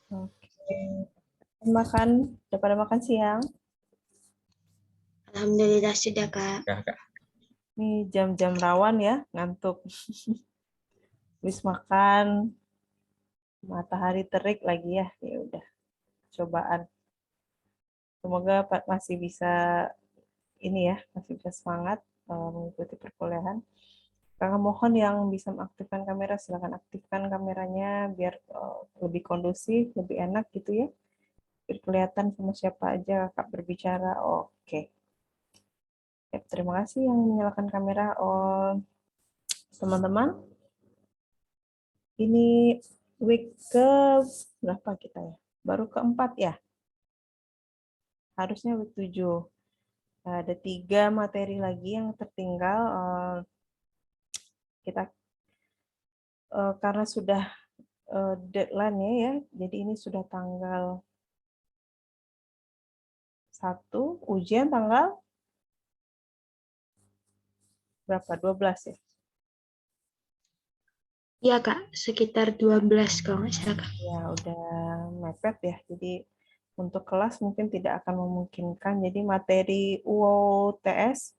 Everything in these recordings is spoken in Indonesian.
Oke. Makan, udah pada makan siang? Alhamdulillah sudah, Kak. Ya, Kak. Ini jam-jam rawan ya, ngantuk. Habis makan, matahari terik lagi ya. Ya udah, cobaan. Semoga Pak masih bisa ini ya, masih bisa semangat mengikuti perkuliahan. Kakak mohon yang bisa mengaktifkan kamera, silakan aktifkan kameranya biar lebih kondusif, lebih enak gitu ya. Biar kelihatan sama siapa aja Kak berbicara. Oke. Ya, terima kasih yang menyalakan kamera. Oh, teman-teman, ini week ke berapa kita ya? Baru keempat ya? Harusnya week 7. Ada 3 materi lagi yang tertinggal. Kita karena sudah deadline-nya ya, jadi ini sudah tanggal 1, ujian tanggal berapa? 12 ya? Iya, Kak. Sekitar 12 kalau nggak salah, Kak. Ya, udah mepet ya. Jadi untuk kelas mungkin tidak akan memungkinkan. Jadi materi UOTS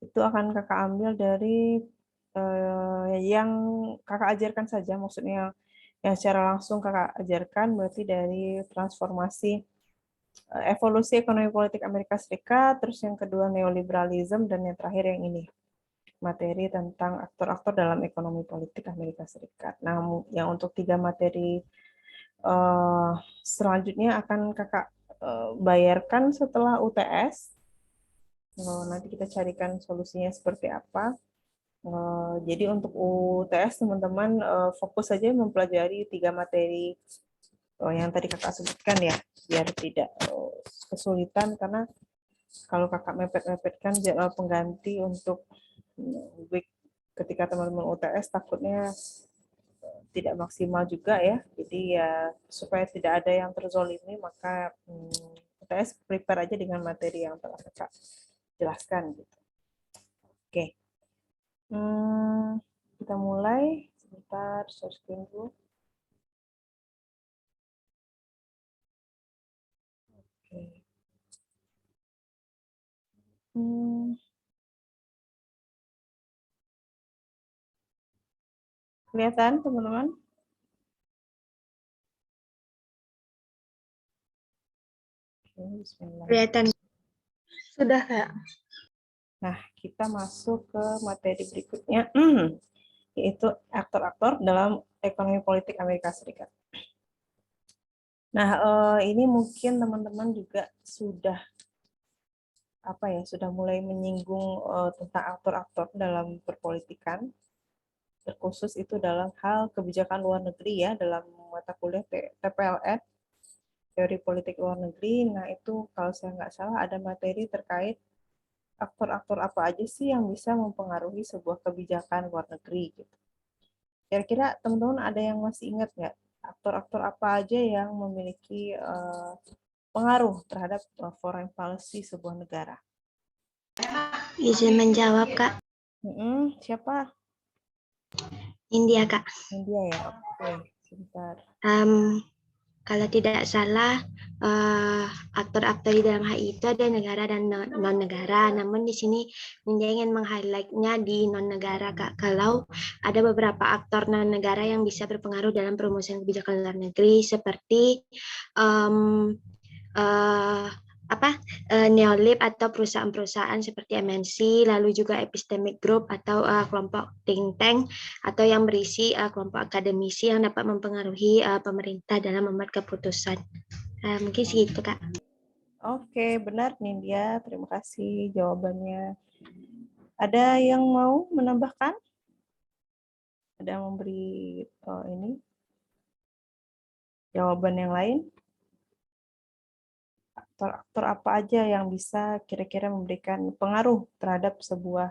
itu akan kakak ambil dari yang kakak ajarkan saja. Maksudnya yang secara langsung kakak ajarkan berarti dari transformasi evolusi ekonomi politik Amerika Serikat, terus yang kedua neoliberalism, dan yang terakhir yang ini materi tentang aktor-aktor dalam ekonomi politik Amerika Serikat. Nah, yang untuk 3 materi selanjutnya akan kakak bayarkan setelah UTS. Nanti kita carikan solusinya seperti apa. Jadi untuk UTS teman-teman fokus saja mempelajari 3 materi yang tadi kakak sebutkan ya, biar tidak kesulitan, karena kalau kakak mepet-mepetkan jadwal pengganti untuk week ketika teman-teman UTS takutnya tidak maksimal juga ya. Jadi ya supaya tidak ada yang terzolimi, maka UTS prepare aja dengan materi yang telah kakak jelaskan gitu. Oke. Kita mulai. Sebentar, share screen dulu. Oke. Kelihatan teman-teman? Bismillah. Kelihatan. Sudah, Kak. Nah, kita masuk ke materi berikutnya, yaitu aktor-aktor dalam ekonomi politik Amerika Serikat. Nah, ini mungkin teman-teman juga sudah sudah mulai menyinggung tentang aktor-aktor dalam perpolitikan, terkhusus itu dalam hal kebijakan luar negeri ya, dalam mata kuliah TPLN, teori politik luar negeri. Nah, itu kalau saya nggak salah ada materi terkait aktor-aktor apa aja sih yang bisa mempengaruhi sebuah kebijakan luar negeri gitu. Kira-kira teman-teman ada yang masih ingat nggak aktor-aktor apa aja yang memiliki pengaruh terhadap foreign policy sebuah negara? Izin menjawab, Kak. Siapa? India, Kak. India ya. Oke, sebentar. Kalau tidak salah, aktor-aktor di dalam hal itu ada negara dan non-negara. Namun di sini India ingin meng-highlight-nya di non-negara, Kak. Kalau ada beberapa aktor non-negara yang bisa berpengaruh dalam perumusan kebijakan luar negeri, seperti um, uh, Neolib atau perusahaan-perusahaan seperti MNC, lalu juga epistemic group atau kelompok think tank atau yang berisi kelompok akademisi yang dapat mempengaruhi pemerintah dalam membuat keputusan. Mungkin segitu, Kak. Oke, benar Nindya. Terima kasih jawabannya. Ada yang mau menambahkan? Ada yang memberi ini jawaban yang lain? Aktor-aktor apa aja yang bisa kira-kira memberikan pengaruh terhadap sebuah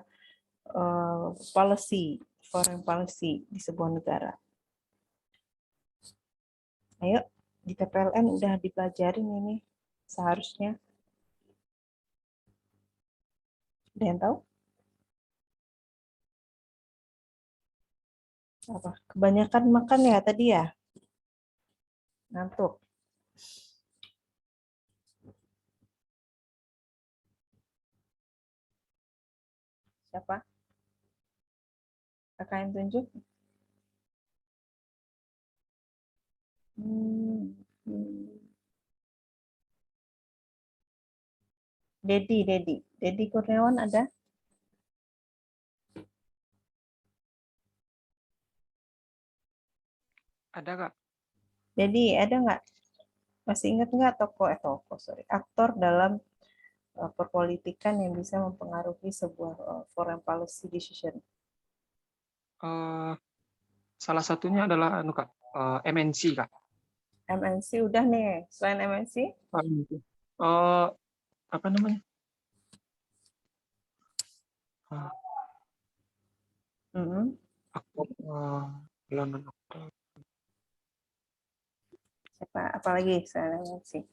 policy, foreign policy di sebuah negara? Ayo, di TPLN udah dipelajarin ini seharusnya. Ada yang tahu? Apa? Kebanyakan makan ya tadi ya? Ngantuk. Siapa? Kakak yang tunjuk. Dedi Kurniawan ada? Ada, Kak. Dedi, ada nggak? Masih ingat nggak aktor dalam perpolitikan yang bisa mempengaruhi sebuah foreign policy decision? Salah satunya adalah Kak, MNC, Kak. MNC udah nih. Selain MNC? Apa namanya? Aktor London. Siapa? Apalagi selain MNC?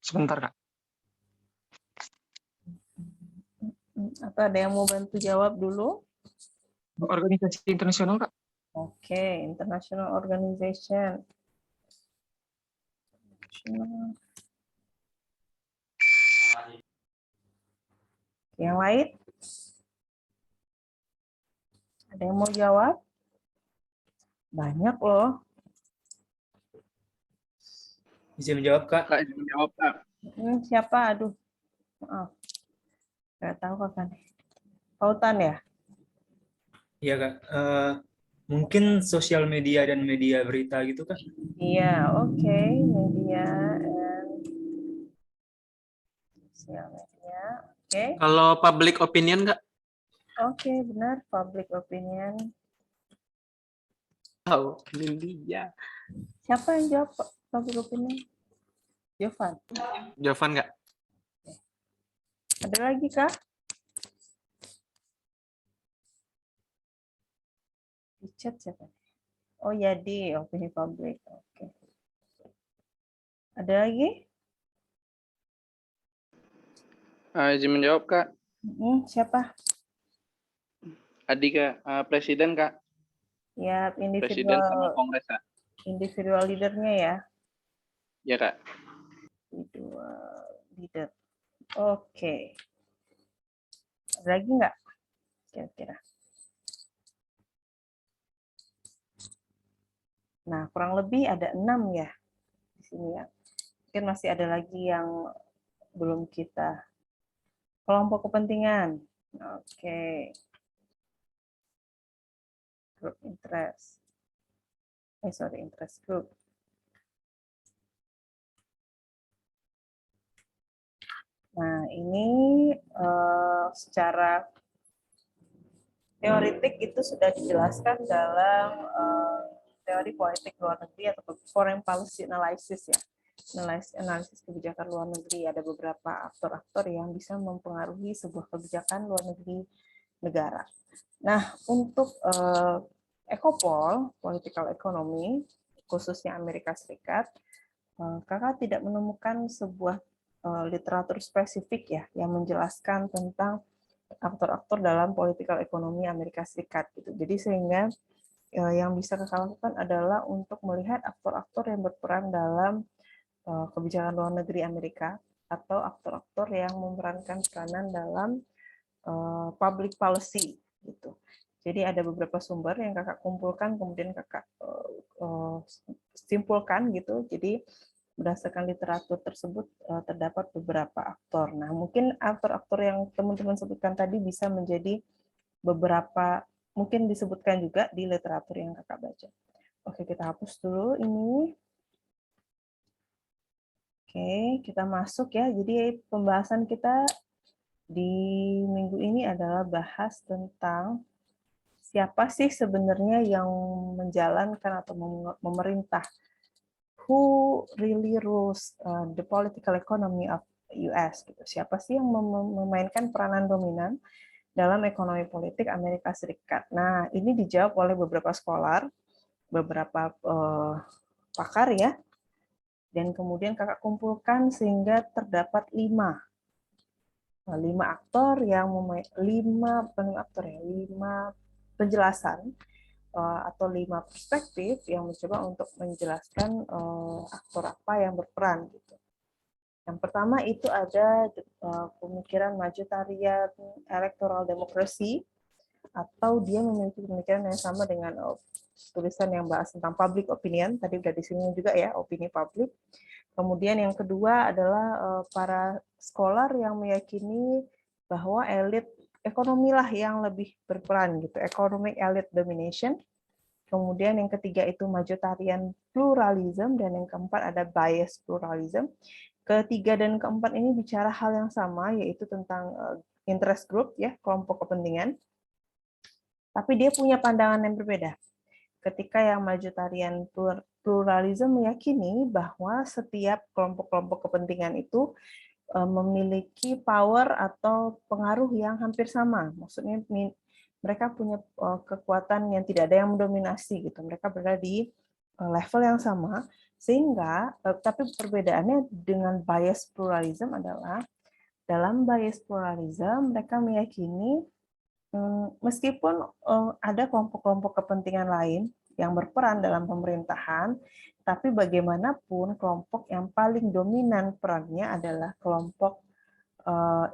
Sebentar, Kak. Atau ada yang mau bantu jawab dulu? Organisasi internasional, Kak. Oke, international organization. Yang lain? Ada yang mau jawab? Banyak loh. Bisa menjawab, Kak? Kak, izin menjawab, Kak. Siapa? Aduh, maaf. Nggak tahu Kakak. Pautan ya? Iya, Kak. Mungkin sosial media dan media berita gitu, Kak? Iya, oke. Media and sosial media. Oke. Kalau public opinion, Kak? Oke, benar. Public opinion. Oh, ini dia. Siapa yang jawab public opinion? Jovan. Jovan, Kak? Ada lagi, Kak? Di chat siapa? Oh, Yadi, opini publik. Oke. Ada lagi? Izin menjawab, Kak. Siapa? Adi, Kak. Presiden, Kak. Ya, Presiden sama Kongres, Kak. individual leadernya ya. Ya, Kak. Individual leader. Oke. Ada lagi nggak? Kira-kira. Nah, kurang lebih ada 6 ya di sini ya. Mungkin masih ada lagi yang belum kita. Kelompok kepentingan. Oke. Group interest. Interest group. Nah, ini secara teoritik itu sudah dijelaskan dalam teori politik luar negeri atau foreign policy analysis ya. Analisis kebijakan luar negeri. Ada beberapa aktor-aktor yang bisa mempengaruhi sebuah kebijakan luar negeri negara. Nah, untuk Ecopol, political economy, khususnya Amerika Serikat, Kakak tidak menemukan sebuah literatur spesifik ya yang menjelaskan tentang aktor-aktor dalam political ekonomi Amerika Serikat gitu. Jadi sehingga yang bisa Kakak lakukan adalah untuk melihat aktor-aktor yang berperan dalam kebijakan luar negeri Amerika atau aktor-aktor yang memerankan peranan dalam public policy gitu. Jadi ada beberapa sumber yang Kakak kumpulkan kemudian Kakak simpulkan gitu. Jadi berdasarkan literatur tersebut terdapat beberapa aktor. Nah, mungkin aktor-aktor yang teman-teman sebutkan tadi bisa menjadi beberapa, mungkin disebutkan juga di literatur yang Kakak baca. Oke, kita hapus dulu ini. Oke, kita masuk ya. Jadi pembahasan kita di minggu ini adalah bahas tentang siapa sih sebenarnya yang menjalankan atau memerintah, who really rules the political economy of US gitu. Siapa sih yang memainkan peranan dominan dalam ekonomi politik Amerika Serikat? Nah, ini dijawab oleh beberapa scholar, beberapa pakar ya. Dan kemudian Kakak kumpulkan sehingga terdapat 5 aktor yang 5 penjelasan atau 5 perspektif yang mencoba untuk menjelaskan aktor apa yang berperan gitu. Yang pertama itu ada pemikiran majoritarian electoral democracy, atau dia memiliki pemikiran yang sama dengan tulisan yang bahas tentang public opinion, tadi udah disinggung juga ya, opini publik. Kemudian yang kedua adalah para scholar yang meyakini bahwa elit ekonomi lah yang lebih berperan gitu, economic elite domination. Kemudian yang ketiga itu majoritarian pluralism, dan yang keempat ada bias pluralism. Ketiga dan keempat ini bicara hal yang sama, yaitu tentang interest group ya, kelompok kepentingan. Tapi dia punya pandangan yang berbeda. Ketika yang majoritarian pluralism meyakini bahwa setiap kelompok-kelompok kepentingan itu memiliki power atau pengaruh yang hampir sama. Maksudnya mereka punya kekuatan yang tidak ada yang mendominasi gitu. Mereka berada di level yang sama, sehingga tapi perbedaannya dengan bias pluralism adalah dalam bias pluralism mereka meyakini meskipun ada kelompok-kelompok kepentingan lain yang berperan dalam pemerintahan, tapi bagaimanapun kelompok yang paling dominan perannya adalah kelompok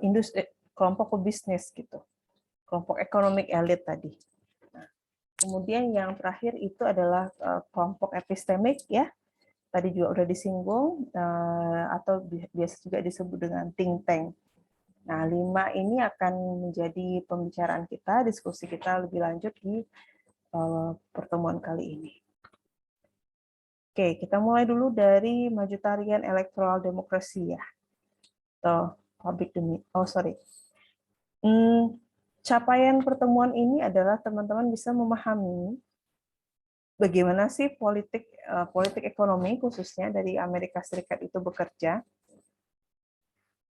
industri, kelompok pebisnis gitu, kelompok economic elite tadi. Nah, kemudian yang terakhir itu adalah kelompok epistemik ya, tadi juga udah disinggung, atau biasa juga disebut dengan think tank. Nah, 5 ini akan menjadi pembicaraan kita, diskusi kita lebih lanjut di pertemuan kali ini. Oke, kita mulai dulu dari majoritarian electoral democracy ya. Atau public capaian pertemuan ini adalah teman-teman bisa memahami bagaimana sih politik ekonomi khususnya dari Amerika Serikat itu bekerja,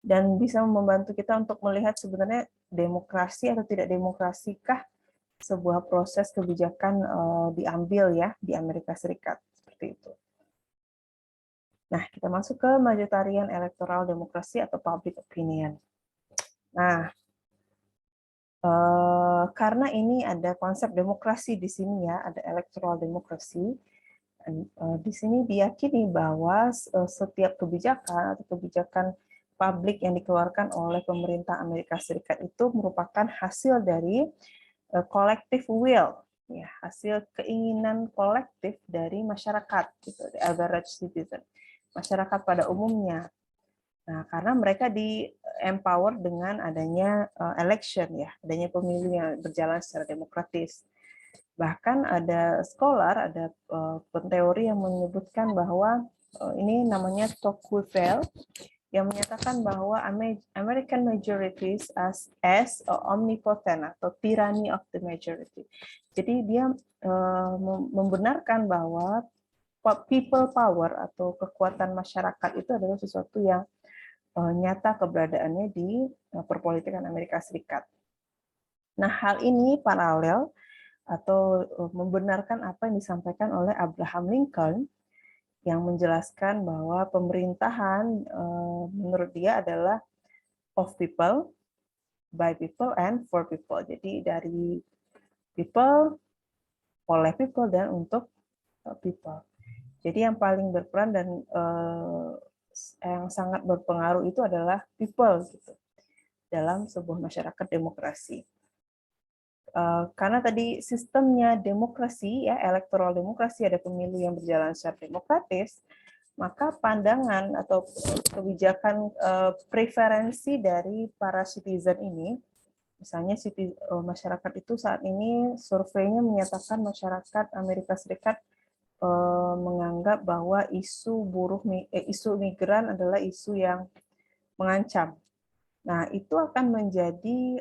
dan bisa membantu kita untuk melihat sebenarnya demokrasi atau tidak demokrasikah sebuah proses kebijakan diambil ya di Amerika Serikat, seperti itu. Nah, kita masuk ke majoritarian electoral demokrasi atau public opinion. Nah, karena ini ada konsep demokrasi di sini ya, ada electoral demokrasi. Di sini diyakini bahwa setiap kebijakan atau kebijakan publik yang dikeluarkan oleh pemerintah Amerika Serikat itu merupakan hasil dari collective will, ya, hasil keinginan kolektif dari masyarakat, gitu, the average citizen, masyarakat pada umumnya. Nah, karena mereka di-empower dengan adanya election, ya, adanya pemilu yang berjalan secara demokratis. Bahkan ada scholar, ada penteori yang menyebutkan bahwa ini namanya Tocqueville, yang menyatakan bahwa American majorities as omnipotent atau tyranny of the majority. Jadi dia membenarkan bahwa people power atau kekuatan masyarakat itu adalah sesuatu yang nyata keberadaannya di perpolitikan Amerika Serikat. Nah, hal ini paralel atau membenarkan apa yang disampaikan oleh Abraham Lincoln, yang menjelaskan bahwa pemerintahan menurut dia adalah of people, by people, and for people. Jadi dari people, oleh people, dan untuk people. Jadi yang paling berperan dan yang sangat berpengaruh itu adalah people gitu, dalam sebuah masyarakat demokrasi. Karena tadi sistemnya demokrasi, ya, electoral demokrasi, ada pemilu yang berjalan secara demokratis, maka pandangan atau kebijakan preferensi dari para citizen ini, misalnya masyarakat itu saat ini surveinya menyatakan masyarakat Amerika Serikat menganggap bahwa isu migran adalah isu yang mengancam. Nah, itu akan menjadi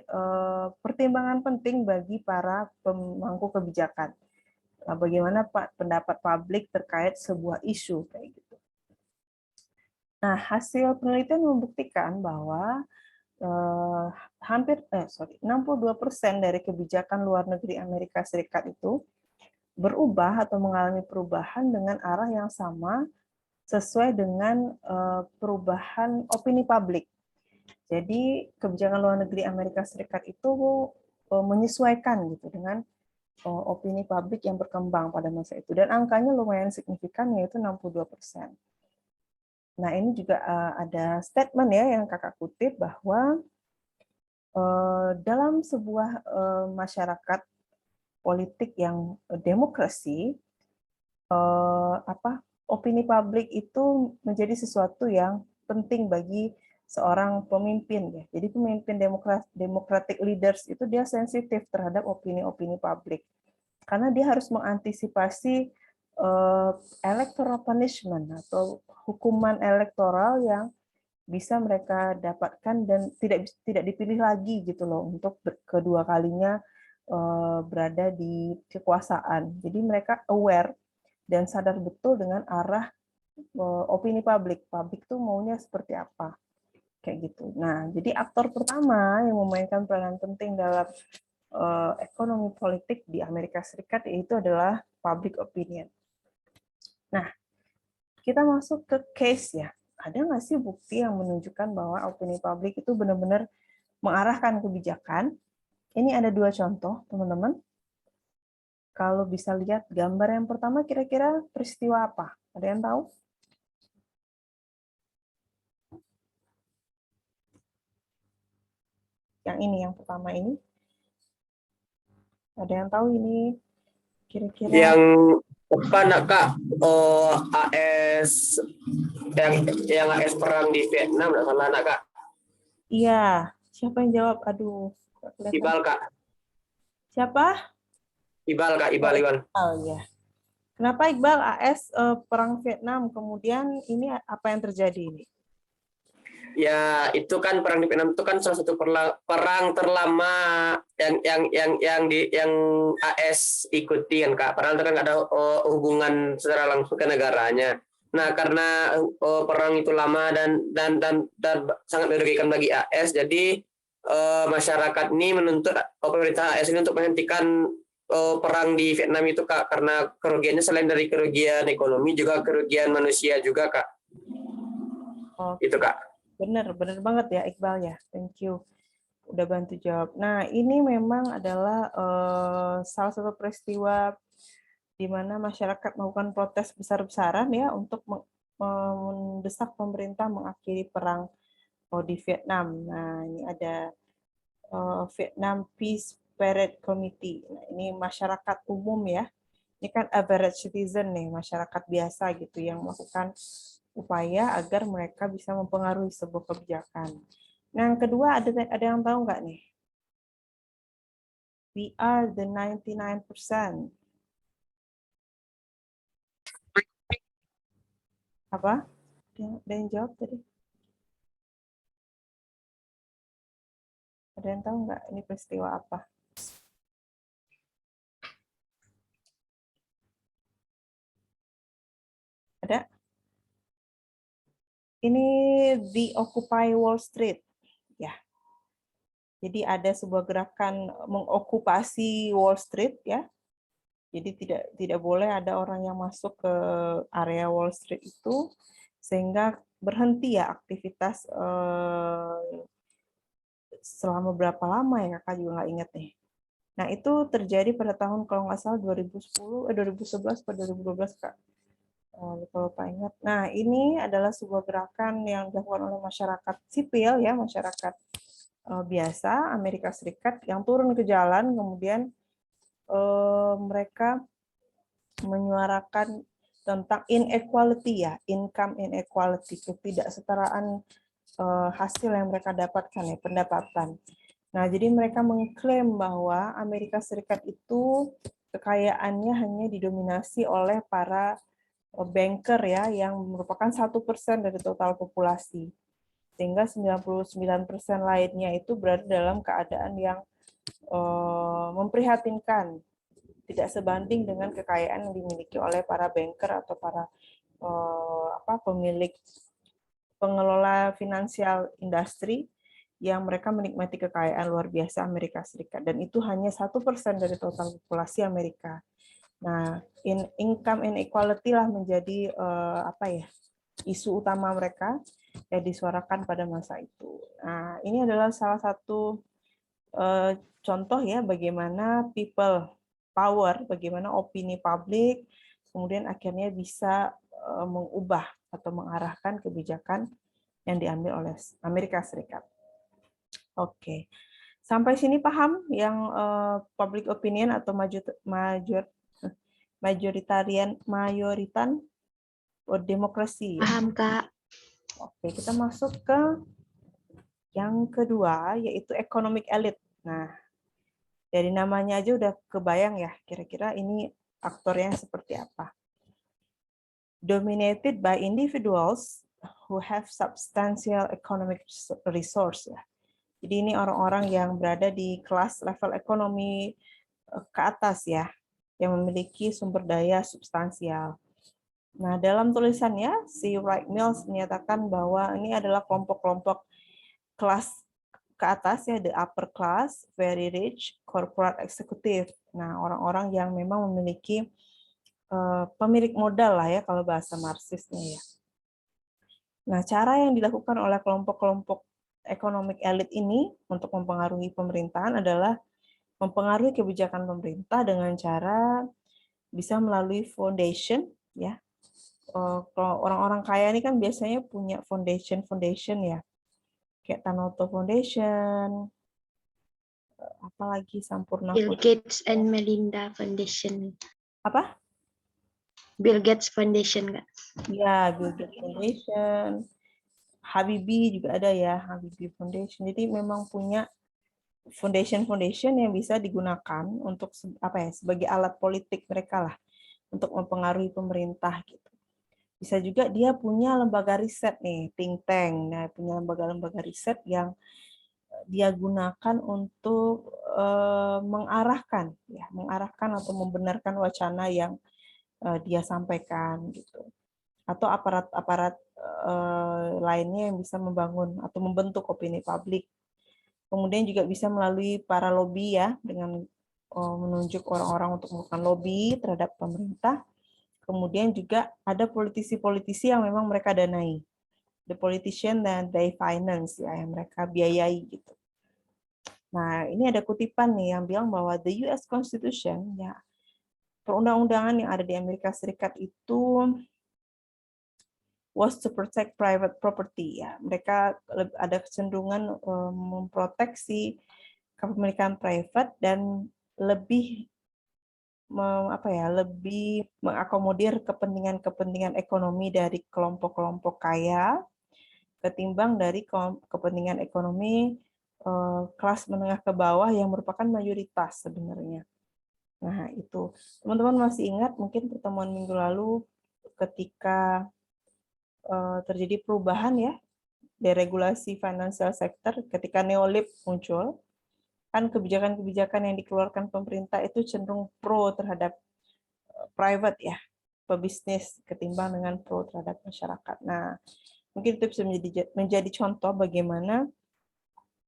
pertimbangan penting bagi para pemangku kebijakan. Nah, bagaimana pendapat publik terkait sebuah isu kayak gitu. Nah, hasil penelitian membuktikan bahwa 62% dari kebijakan luar negeri Amerika Serikat itu berubah atau mengalami perubahan dengan arah yang sama sesuai dengan perubahan opini publik. Jadi kebijakan luar negeri Amerika Serikat itu menyesuaikan gitu dengan opini publik yang berkembang pada masa itu. Dan angkanya lumayan signifikan, yaitu 62%. Nah, ini juga ada statement ya yang kakak kutip bahwa dalam sebuah masyarakat politik yang demokrasi, opini publik itu menjadi sesuatu yang penting bagi seorang pemimpin ya. Jadi pemimpin democratic leaders itu dia sensitif terhadap opini-opini publik. Karena dia harus mengantisipasi electoral punishment atau hukuman elektoral yang bisa mereka dapatkan dan tidak dipilih lagi gitu loh untuk kedua kalinya berada di kekuasaan. Jadi mereka aware dan sadar betul dengan arah opini publik. Publik tuh maunya seperti apa. Kayak gitu. Nah, jadi aktor pertama yang memainkan peranan penting dalam ekonomi politik di Amerika Serikat yaitu adalah public opinion. Nah, kita masuk ke case ya. Ada nggak sih bukti yang menunjukkan bahwa opini publik itu benar-benar mengarahkan kebijakan? Ini ada 2 contoh, teman-teman. Kalau bisa lihat gambar yang pertama, kira-kira peristiwa apa? Ada yang tahu? Yang ini, yang pertama ini. Ada yang tahu ini kira-kira? Yang apa nak Kak? AS yang AS perang di Vietnam, nggak salah nak Kak? Iya. Siapa yang jawab? Aduh. Ibal Kak. Siapa? Ibal Kak, Ibal Iwan. Oh ya. Kenapa Iqbal AS perang Vietnam? Kemudian ini apa yang terjadi ini? Ya itu kan perang di Vietnam itu kan salah satu perang terlama yang AS ikuti kan Kak. Padahal itu kan ada hubungan secara langsung ke negaranya. Nah karena perang itu lama dan sangat merugikan bagi AS, jadi masyarakat ini menuntut pemerintah AS ini untuk menghentikan perang di Vietnam itu Kak, karena kerugiannya selain dari kerugian ekonomi juga kerugian manusia juga Kak. Itu Kak. Benar banget ya Iqbal ya. Thank you. Udah bantu jawab. Nah, ini memang adalah salah satu peristiwa di mana masyarakat melakukan protes besar-besaran ya untuk mendesak pemerintah mengakhiri perang di Vietnam. Nah, ini ada Vietnam Peace Parade Committee. Nah, ini masyarakat umum ya. Ini kan average citizen nih, masyarakat biasa gitu yang melakukan upaya agar mereka bisa mempengaruhi sebuah kebijakan. Nah, yang kedua ada yang tahu nggak nih? We are the 99%. Apa? Ada yang jawab tadi? Ada yang tahu nggak ini peristiwa apa? Ada? Ini the Occupy Wall Street, ya. Jadi ada sebuah gerakan mengokupasi Wall Street, ya. Jadi tidak boleh ada orang yang masuk ke area Wall Street itu, sehingga berhenti ya aktivitas selama berapa lama ya kakak juga nggak ingat nih. Nah itu terjadi pada tahun kalau nggak salah 2011 atau 2012 kak. Lupa ingat. Nah, ini adalah sebuah gerakan yang dilakukan oleh masyarakat sipil ya, masyarakat biasa Amerika Serikat yang turun ke jalan, kemudian mereka menyuarakan tentang inequality ya, income inequality, ketidaksetaraan hasil yang mereka dapatkan ya, pendapatan. Nah, jadi mereka mengklaim bahwa Amerika Serikat itu kekayaannya hanya didominasi oleh para banker ya yang merupakan 1% dari total populasi, sehingga 99% lainnya itu berada dalam keadaan yang memprihatinkan, tidak sebanding dengan kekayaan yang dimiliki oleh para banker atau para pemilik pengelola finansial industri yang mereka menikmati kekayaan luar biasa Amerika Serikat, dan itu hanya 1% dari total populasi Amerika. Nah, income inequality lah menjadi isu utama mereka yang disuarakan pada masa itu. Nah, ini adalah salah satu contoh ya bagaimana people power, bagaimana opini publik, kemudian akhirnya bisa mengubah atau mengarahkan kebijakan yang diambil oleh Amerika Serikat. Oke, sampai sini paham yang public opinion atau mayoritan demokrasi. Paham, Kak. Oke, kita masuk ke yang kedua, yaitu economic elite. Nah, dari namanya aja udah kebayang ya, kira-kira ini aktornya seperti apa. Dominated by individuals who have substantial economic resource. Ya. Jadi ini orang-orang yang berada di kelas level ekonomi ke atas ya, yang memiliki sumber daya substansial. Nah, dalam tulisannya, si Wright Mills menyatakan bahwa ini adalah kelompok-kelompok kelas ke atas ya, the upper class, very rich, corporate executive. Nah, orang-orang yang memang memiliki pemilik modal lah ya, kalau bahasa Marxisnya ya. Nah, cara yang dilakukan oleh kelompok-kelompok economic elite ini untuk mempengaruhi pemerintahan adalah mempengaruhi kebijakan pemerintah dengan cara bisa melalui foundation ya. Kalau orang-orang kaya ini kan biasanya punya foundation ya, kayak Tanoto Foundation, apalagi Sampurna Bill Gates and Melinda Foundation. apa? Bill Gates Foundation, Kak. Ya, Bill Gates Foundation, Habibie juga ada ya, Habibie Foundation. Jadi memang punya foundation yang bisa digunakan untuk apa ya, sebagai alat politik mereka lah untuk mempengaruhi pemerintah gitu. Bisa juga dia punya lembaga riset nih, think tank. Nah, punya lembaga-lembaga riset yang dia gunakan untuk mengarahkan atau membenarkan wacana yang dia sampaikan gitu. Atau aparat-aparat lainnya yang bisa membangun atau membentuk opini publik. Kemudian juga bisa melalui para lobby ya, dengan menunjuk orang-orang untuk melakukan lobby terhadap pemerintah. Kemudian juga ada politisi-politisi yang memang mereka danai. The politician that they finance ya, yang mereka biayai gitu. Nah, ini ada kutipan nih yang bilang bahwa the US Constitution ya, perundang-undangan yang ada di Amerika Serikat itu was to protect private property ya. Mereka ada kecenderungan memproteksi kepemilikan private dan lebih lebih mengakomodir kepentingan ekonomi dari kelompok-kelompok kaya ketimbang dari kepentingan ekonomi kelas menengah ke bawah yang merupakan mayoritas sebenarnya. Nah, itu. Teman-teman masih ingat mungkin pertemuan minggu lalu ketika terjadi perubahan ya, deregulasi financial sector ketika neolib muncul, kan kebijakan-kebijakan yang dikeluarkan pemerintah itu cenderung pro terhadap private ya, pebisnis ketimbang dengan pro terhadap masyarakat. Nah, mungkin itu bisa menjadi contoh bagaimana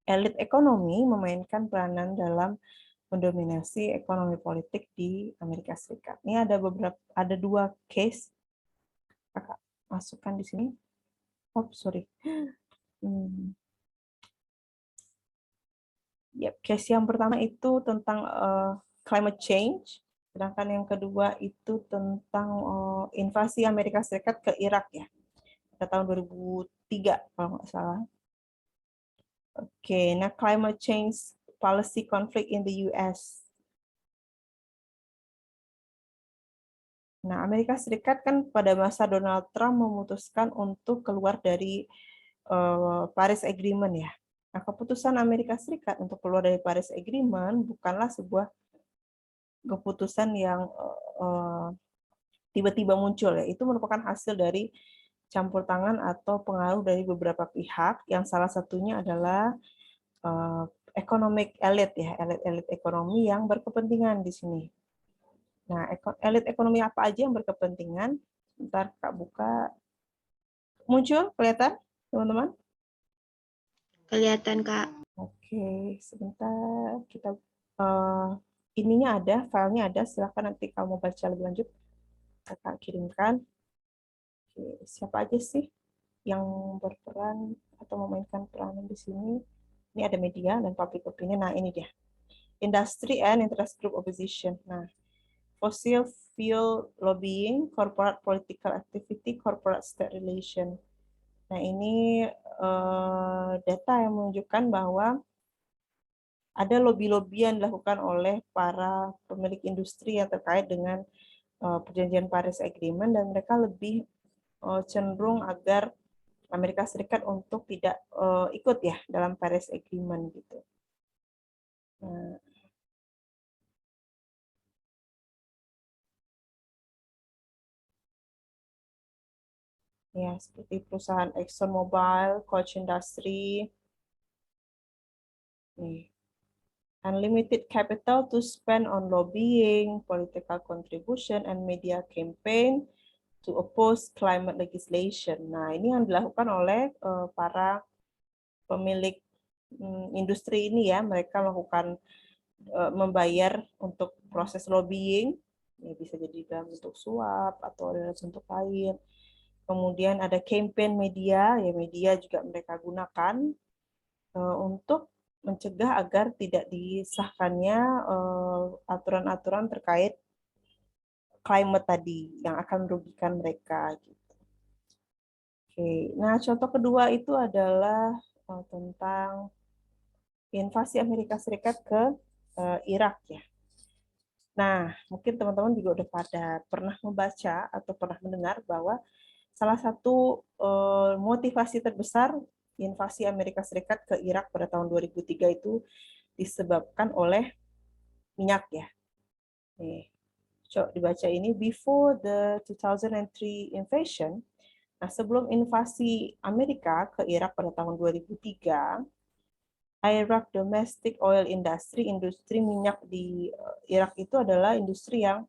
elit ekonomi memainkan peranan dalam mendominasi ekonomi politik di Amerika Serikat. Ini ada dua case. Kakak masukkan di sini. Oh, sorry. Case yang pertama itu tentang climate change, sedangkan yang kedua itu tentang invasi Amerika Serikat ke Irak ya, pada tahun 2003 kalau nggak salah. Oke, nah climate change policy conflict in the US. Nah, Amerika Serikat kan pada masa Donald Trump memutuskan untuk keluar dari Paris Agreement ya. Nah, keputusan Amerika Serikat untuk keluar dari Paris Agreement bukanlah sebuah keputusan yang tiba-tiba muncul ya. Itu merupakan hasil dari campur tangan atau pengaruh dari beberapa pihak yang salah satunya adalah economic elite ya, elit ekonomi yang berkepentingan di sini. Nah, elit ekonomi apa aja yang berkepentingan? Bentar Kak buka. Muncul, kelihatan, teman-teman? Kelihatan, Kak. Oke, sebentar. Kita ininya ada, filenya ada. Silakan nanti kamu baca lebih lanjut. Kakak kirimkan. Oke, siapa aja sih yang berperan atau memainkan peranan di sini? Ini ada media dan public opinion. Nah, ini dia. industry and interest group opposition. Nah, fossil fuel lobbying, corporate political activity, corporate state relation. Nah, ini data yang menunjukkan bahwa ada lobby-lobby yang dilakukan oleh para pemilik industri yang terkait dengan perjanjian Paris Agreement, dan mereka lebih cenderung agar Amerika Serikat untuk tidak ikut ya dalam Paris Agreement gitu. Nah, ya seperti perusahaan ExxonMobil, Koch Industry, nih. Unlimited capital to spend on lobbying, political contribution, and media campaign to oppose climate legislation. Nah, ini yang dilakukan oleh para pemilik industri ini ya. Mereka melakukan membayar untuk proses lobbying, ya bisa jadi dalam bentuk suap atau dalam bentuk lain. Kemudian ada campaign media, ya media juga mereka gunakan untuk mencegah agar tidak disahkannya aturan-aturan terkait climate tadi yang akan merugikan mereka. Gitu. Oke, nah contoh kedua itu adalah tentang invasi Amerika Serikat ke Irak ya. Nah, mungkin teman-teman juga udah pada pernah membaca atau pernah mendengar bahwa salah satu motivasi terbesar invasi Amerika Serikat ke Irak pada tahun 2003 itu disebabkan oleh minyak ya. Nih, coba dibaca ini, before the 2003 invasion, nah sebelum invasi Amerika ke Irak pada tahun 2003, Iraq domestic oil industry, industri minyak di Irak itu adalah industri yang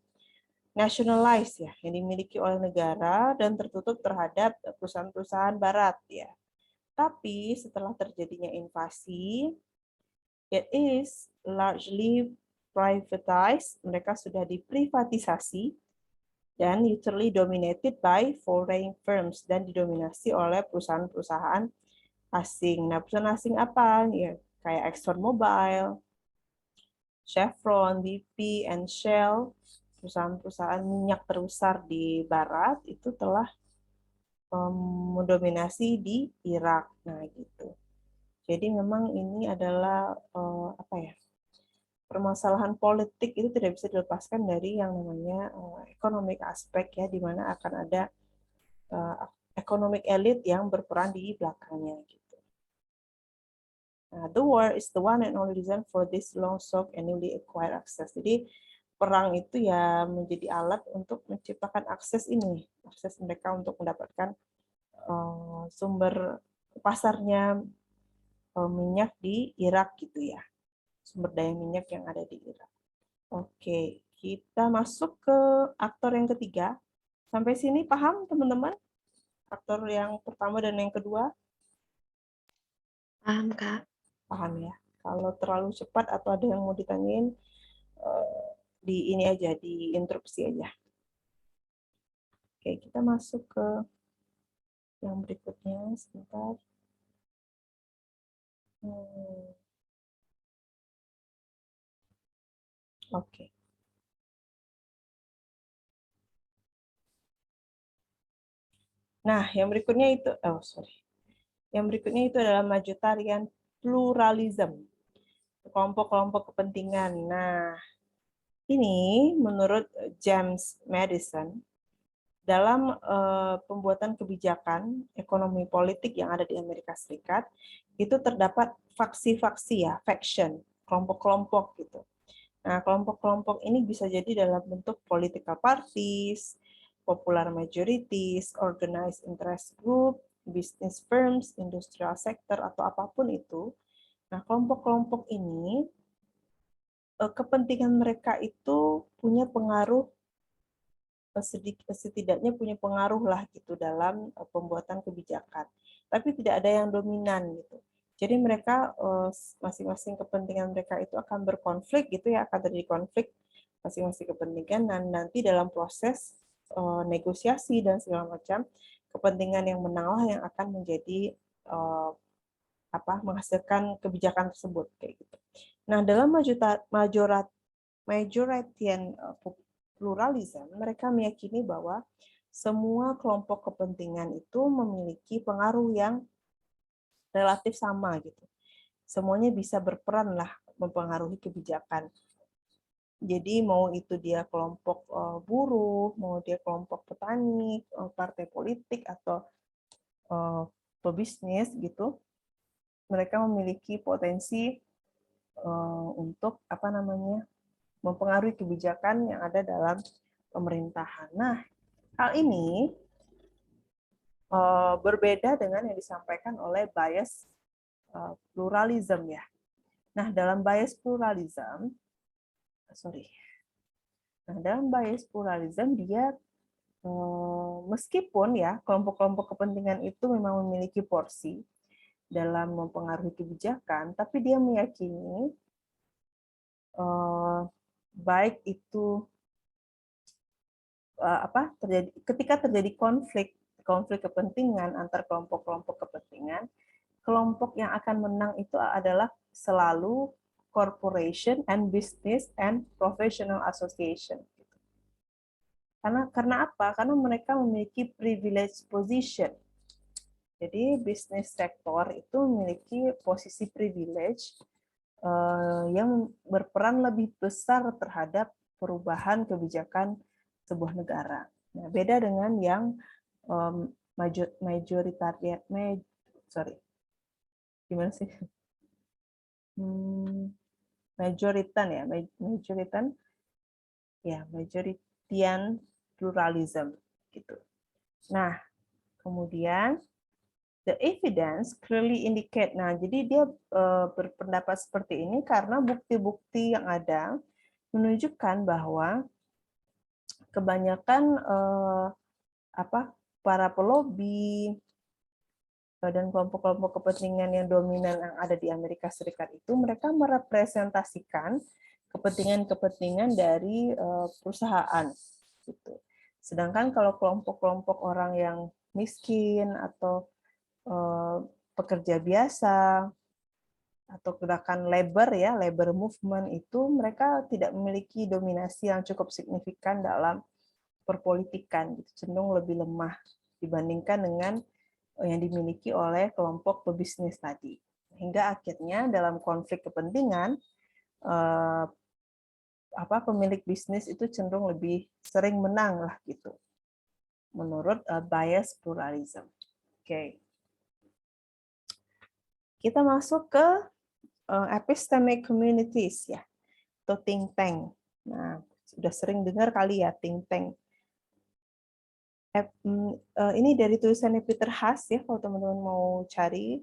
nationalized ya, yang dimiliki oleh negara dan tertutup terhadap perusahaan-perusahaan barat ya. Tapi setelah terjadinya invasi, it is largely privatized, mereka sudah diprivatisasi dan utterly dominated by foreign firms dan didominasi oleh perusahaan-perusahaan asing. Nah, perusahaan asing apa? Ya, kayak ExxonMobil, Chevron, BP, and Shell, perusahaan-perusahaan minyak terbesar di barat itu telah mendominasi di Irak. Nah, gitu. Jadi memang ini adalah apa ya? Permasalahan politik itu tidak bisa dilepaskan dari yang namanya economic aspek ya, di mana akan ada economic elite yang berperan di belakangnya gitu. Nah, the war is the one and only reason for this long sought and newly acquired access. Jadi perang itu ya menjadi alat untuk menciptakan akses ini, akses mereka untuk mendapatkan sumber pasarnya minyak di Irak gitu ya, sumber daya minyak yang ada di Irak. Oke, kita masuk ke aktor yang ketiga. Sampai sini paham teman-teman? Aktor yang pertama dan yang kedua? Paham, Kak? Paham ya. Kalau terlalu cepat atau ada yang mau ditanyain, di ini aja, di interupsi aja. Oke, kita masuk ke yang berikutnya sebentar. Oke. Nah, yang berikutnya itu, Yang berikutnya itu adalah majoritarian pluralism, kelompok-kelompok kepentingan. Nah, ini menurut James Madison, dalam pembuatan kebijakan ekonomi politik yang ada di Amerika Serikat, itu terdapat faksi-faksi ya, faction, kelompok-kelompok gitu. Nah, kelompok-kelompok ini bisa jadi dalam bentuk political parties, popular majorities, organized interest group, business firms, industrial sector, atau apapun itu. Nah, kelompok-kelompok ini, kepentingan mereka itu punya pengaruh, setidaknya punya pengaruh lah gitu dalam pembuatan kebijakan. Tapi tidak ada yang dominan gitu. Jadi mereka masing-masing kepentingan mereka itu akan berkonflik gitu ya, akan terjadi konflik masing-masing kepentingan, dan nanti dalam proses negosiasi dan segala macam kepentingan yang menanglah yang akan menjadi menghasilkan kebijakan tersebut kayak gitu. Nah, dalam majoritarian pluralism, mereka meyakini bahwa semua kelompok kepentingan itu memiliki pengaruh yang relatif sama gitu. Semuanya bisa berperan lah mempengaruhi kebijakan. Jadi mau itu dia kelompok buruh, mau dia kelompok petani, partai politik atau pebisnis gitu, mereka memiliki potensi untuk mempengaruhi kebijakan yang ada dalam pemerintahan. Nah, hal ini berbeda dengan yang disampaikan oleh bias pluralism ya. Nah, dalam bias pluralism, dia meskipun ya kelompok-kelompok kepentingan itu memang memiliki porsi dalam mempengaruhi kebijakan, tapi dia meyakini baik itu ketika terjadi konflik kepentingan antar kelompok-kelompok kepentingan, kelompok yang akan menang itu adalah selalu corporation and business and professional association. Karena apa? Karena mereka memiliki privilege position. Jadi bisnis sektor itu memiliki posisi privilege yang berperan lebih besar terhadap perubahan kebijakan sebuah negara. Nah, beda dengan yang majoritarian pluralism gitu. Nah, kemudian the evidence clearly indicate. Nah, jadi dia berpendapat seperti ini karena bukti-bukti yang ada menunjukkan bahwa kebanyakan para pelobi dan kelompok-kelompok kepentingan yang dominan yang ada di Amerika Serikat itu mereka merepresentasikan kepentingan-kepentingan dari perusahaan gitu. Sedangkan kalau kelompok-kelompok orang yang miskin atau pekerja biasa atau gerakan labor movement itu mereka tidak memiliki dominasi yang cukup signifikan dalam perpolitikan, gitu, cenderung lebih lemah dibandingkan dengan yang dimiliki oleh kelompok pebisnis tadi. Hingga akhirnya dalam konflik kepentingan pemilik bisnis itu cenderung lebih sering menang lah gitu. Menurut bias pluralism. Oke. Kita masuk ke epistemic communities ya, atau think tank. Nah, sudah sering dengar kali ya think tank. Ini dari tulisannya Peter Haas ya, kalau teman-teman mau cari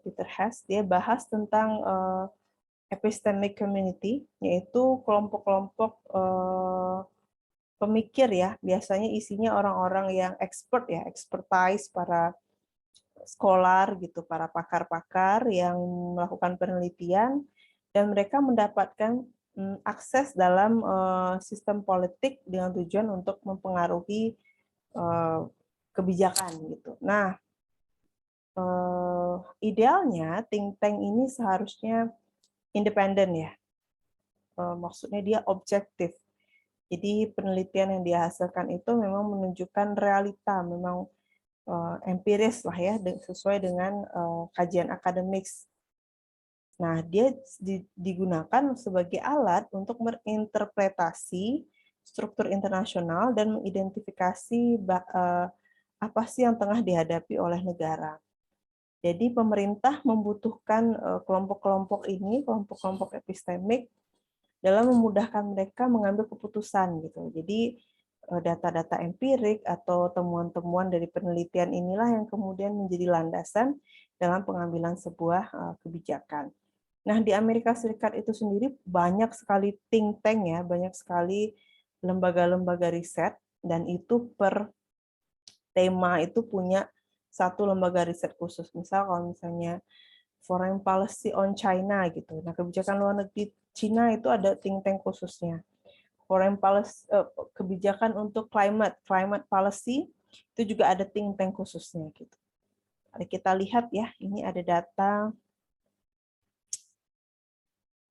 Peter Haas, dia bahas tentang epistemic community, yaitu kelompok-kelompok pemikir ya, biasanya isinya orang-orang yang expert ya, expertise, para scholar gitu, para pakar-pakar yang melakukan penelitian dan mereka mendapatkan akses dalam sistem politik dengan tujuan untuk mempengaruhi kebijakan gitu. Nah, idealnya think tank ini seharusnya independen ya. Maksudnya dia objektif. Jadi penelitian yang dihasilkan itu memang menunjukkan realita, memang empiris lah ya, sesuai dengan kajian akademis. Nah, dia digunakan sebagai alat untuk menginterpretasi struktur internasional dan mengidentifikasi apa sih yang tengah dihadapi oleh negara. Jadi pemerintah membutuhkan kelompok-kelompok ini, kelompok-kelompok epistemik, dalam memudahkan mereka mengambil keputusan gitu. Jadi data-data empirik atau temuan-temuan dari penelitian inilah yang kemudian menjadi landasan dalam pengambilan sebuah kebijakan. Nah, di Amerika Serikat itu sendiri banyak sekali think tank ya, banyak sekali lembaga-lembaga riset, dan itu per tema itu punya satu lembaga riset khusus. Misal kalau misalnya Foreign Policy on China gitu. Nah, kebijakan luar negeri Cina itu ada think tank khususnya. Foreign policy, kebijakan untuk climate policy itu juga ada think tank khususnya gitu. Mari kita lihat ya, ini ada data.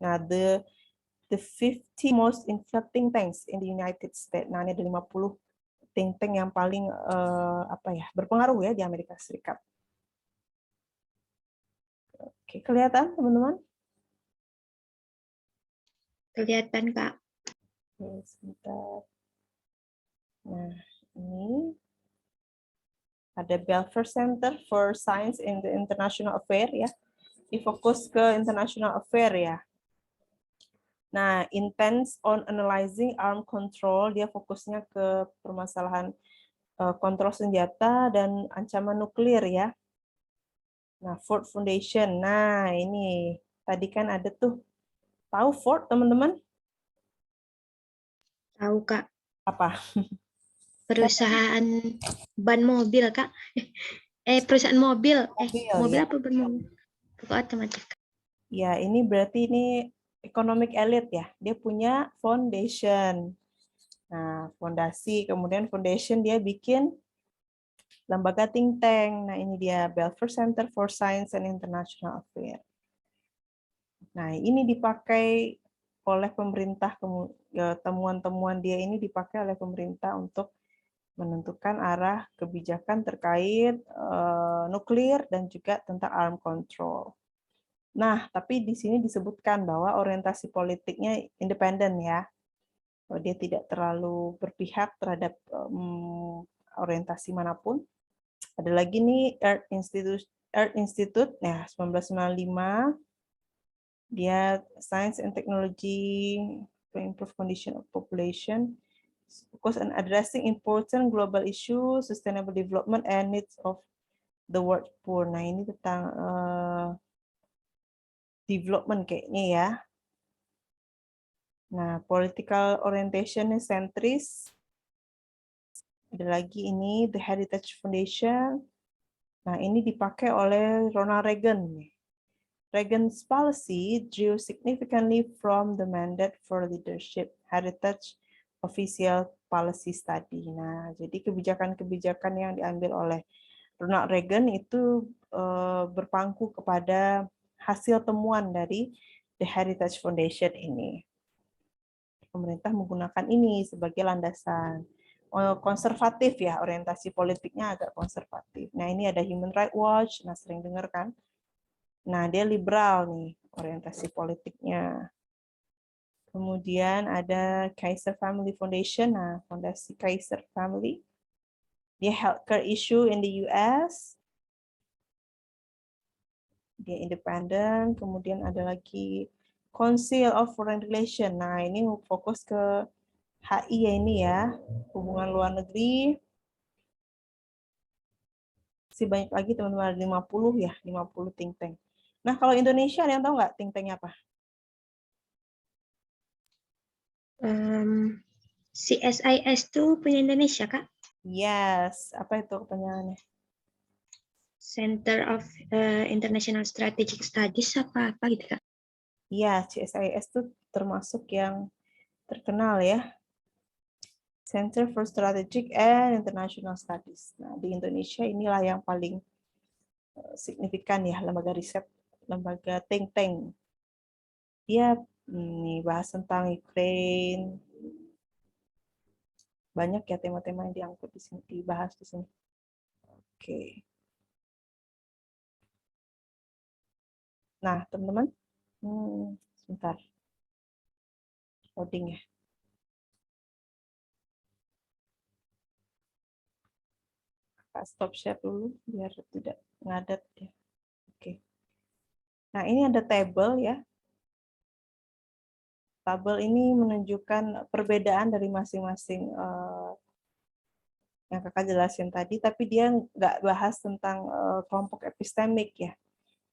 Nah, the 50 most influential think tanks in the United States. Nah, ini ada 50 think tank yang paling berpengaruh ya di Amerika Serikat. Oke, kelihatan teman-teman? Kelihatan, Kak. Oke, sebentar. Nah, ini ada Belfer Center for Science in the International Affairs ya. Difokus ke international affair ya. Nah, intense on analyzing arm control, dia fokusnya ke permasalahan kontrol senjata dan ancaman nuklir ya. Nah, Ford Foundation. Nah, ini tadi kan ada tuh. Tahu Ford, teman-teman? Tahu, Kak. Apa? Perusahaan ban mobil, Kak. Perusahaan mobil. Mobil ya. apa ban mobil? Pokoknya otomotif. Ya, ini berarti ini economic elite ya. Dia punya foundation. Nah, fondasi, kemudian foundation dia bikin lembaga think tank. Nah, ini dia Belfer Center for Science and International Affairs. Nah, ini dipakai oleh pemerintah, temuan-temuan dia ini dipakai oleh pemerintah untuk menentukan arah kebijakan terkait nuklir dan juga tentang arm control. Nah, tapi di sini disebutkan bahwa orientasi politiknya independen ya. Dia tidak terlalu berpihak terhadap orientasi manapun. Ada lagi nih Earth Institute, ya 1995. Dia Science and Technology to Improve Condition of Population, focus on addressing important global issues, sustainable development and needs of the world poor. Nah, ini tentang development kayaknya ya. Nah, political orientation-nya sentris. Ada lagi ini The Heritage Foundation. Nah, ini dipakai oleh Ronald Reagan. Reagan's policy drew significantly from the mandate for leadership heritage official policy study. Nah, jadi kebijakan-kebijakan yang diambil oleh Ronald Reagan itu berpangku kepada hasil temuan dari The Heritage Foundation ini. Pemerintah menggunakan ini sebagai landasan. Konservatif ya, orientasi politiknya agak konservatif. Nah, ini ada Human Rights Watch, nah sering dengar kan? Nah, dia liberal nih orientasi politiknya. Kemudian ada Kaiser Family Foundation, nah fondasi Kaiser Family. Dia healthcare issue in the US. Dia independen. Kemudian ada lagi Council of Foreign Relations. Nah, ini fokus ke HI ya ini ya, hubungan luar negeri. Masih banyak lagi teman-teman, 50 ya, 50 think tank. Nah, kalau Indonesia ada yang tahu nggak think tanknya apa? CSIS itu punya Indonesia, Kak? Yes, apa itu kepanjangannya? Center of International Strategic Studies apa gitu, Kak? Iya, CSIS itu termasuk yang terkenal ya. Center for Strategic and International Studies. Nah, di Indonesia inilah yang paling signifikan ya, lembaga riset, lembaga think tank. Dia bahas tentang Ukraine. Banyak ya tema-tema yang diangkut di sini, dibahas di sini. Oke. Nah, teman-teman, sebentar. Loading ya. Stop share dulu biar tidak ngadat ya. Oke. Nah, ini ada tabel ya. Tabel ini menunjukkan perbedaan dari masing-masing yang kakak jelasin tadi, tapi dia nggak bahas tentang kelompok epistemik ya.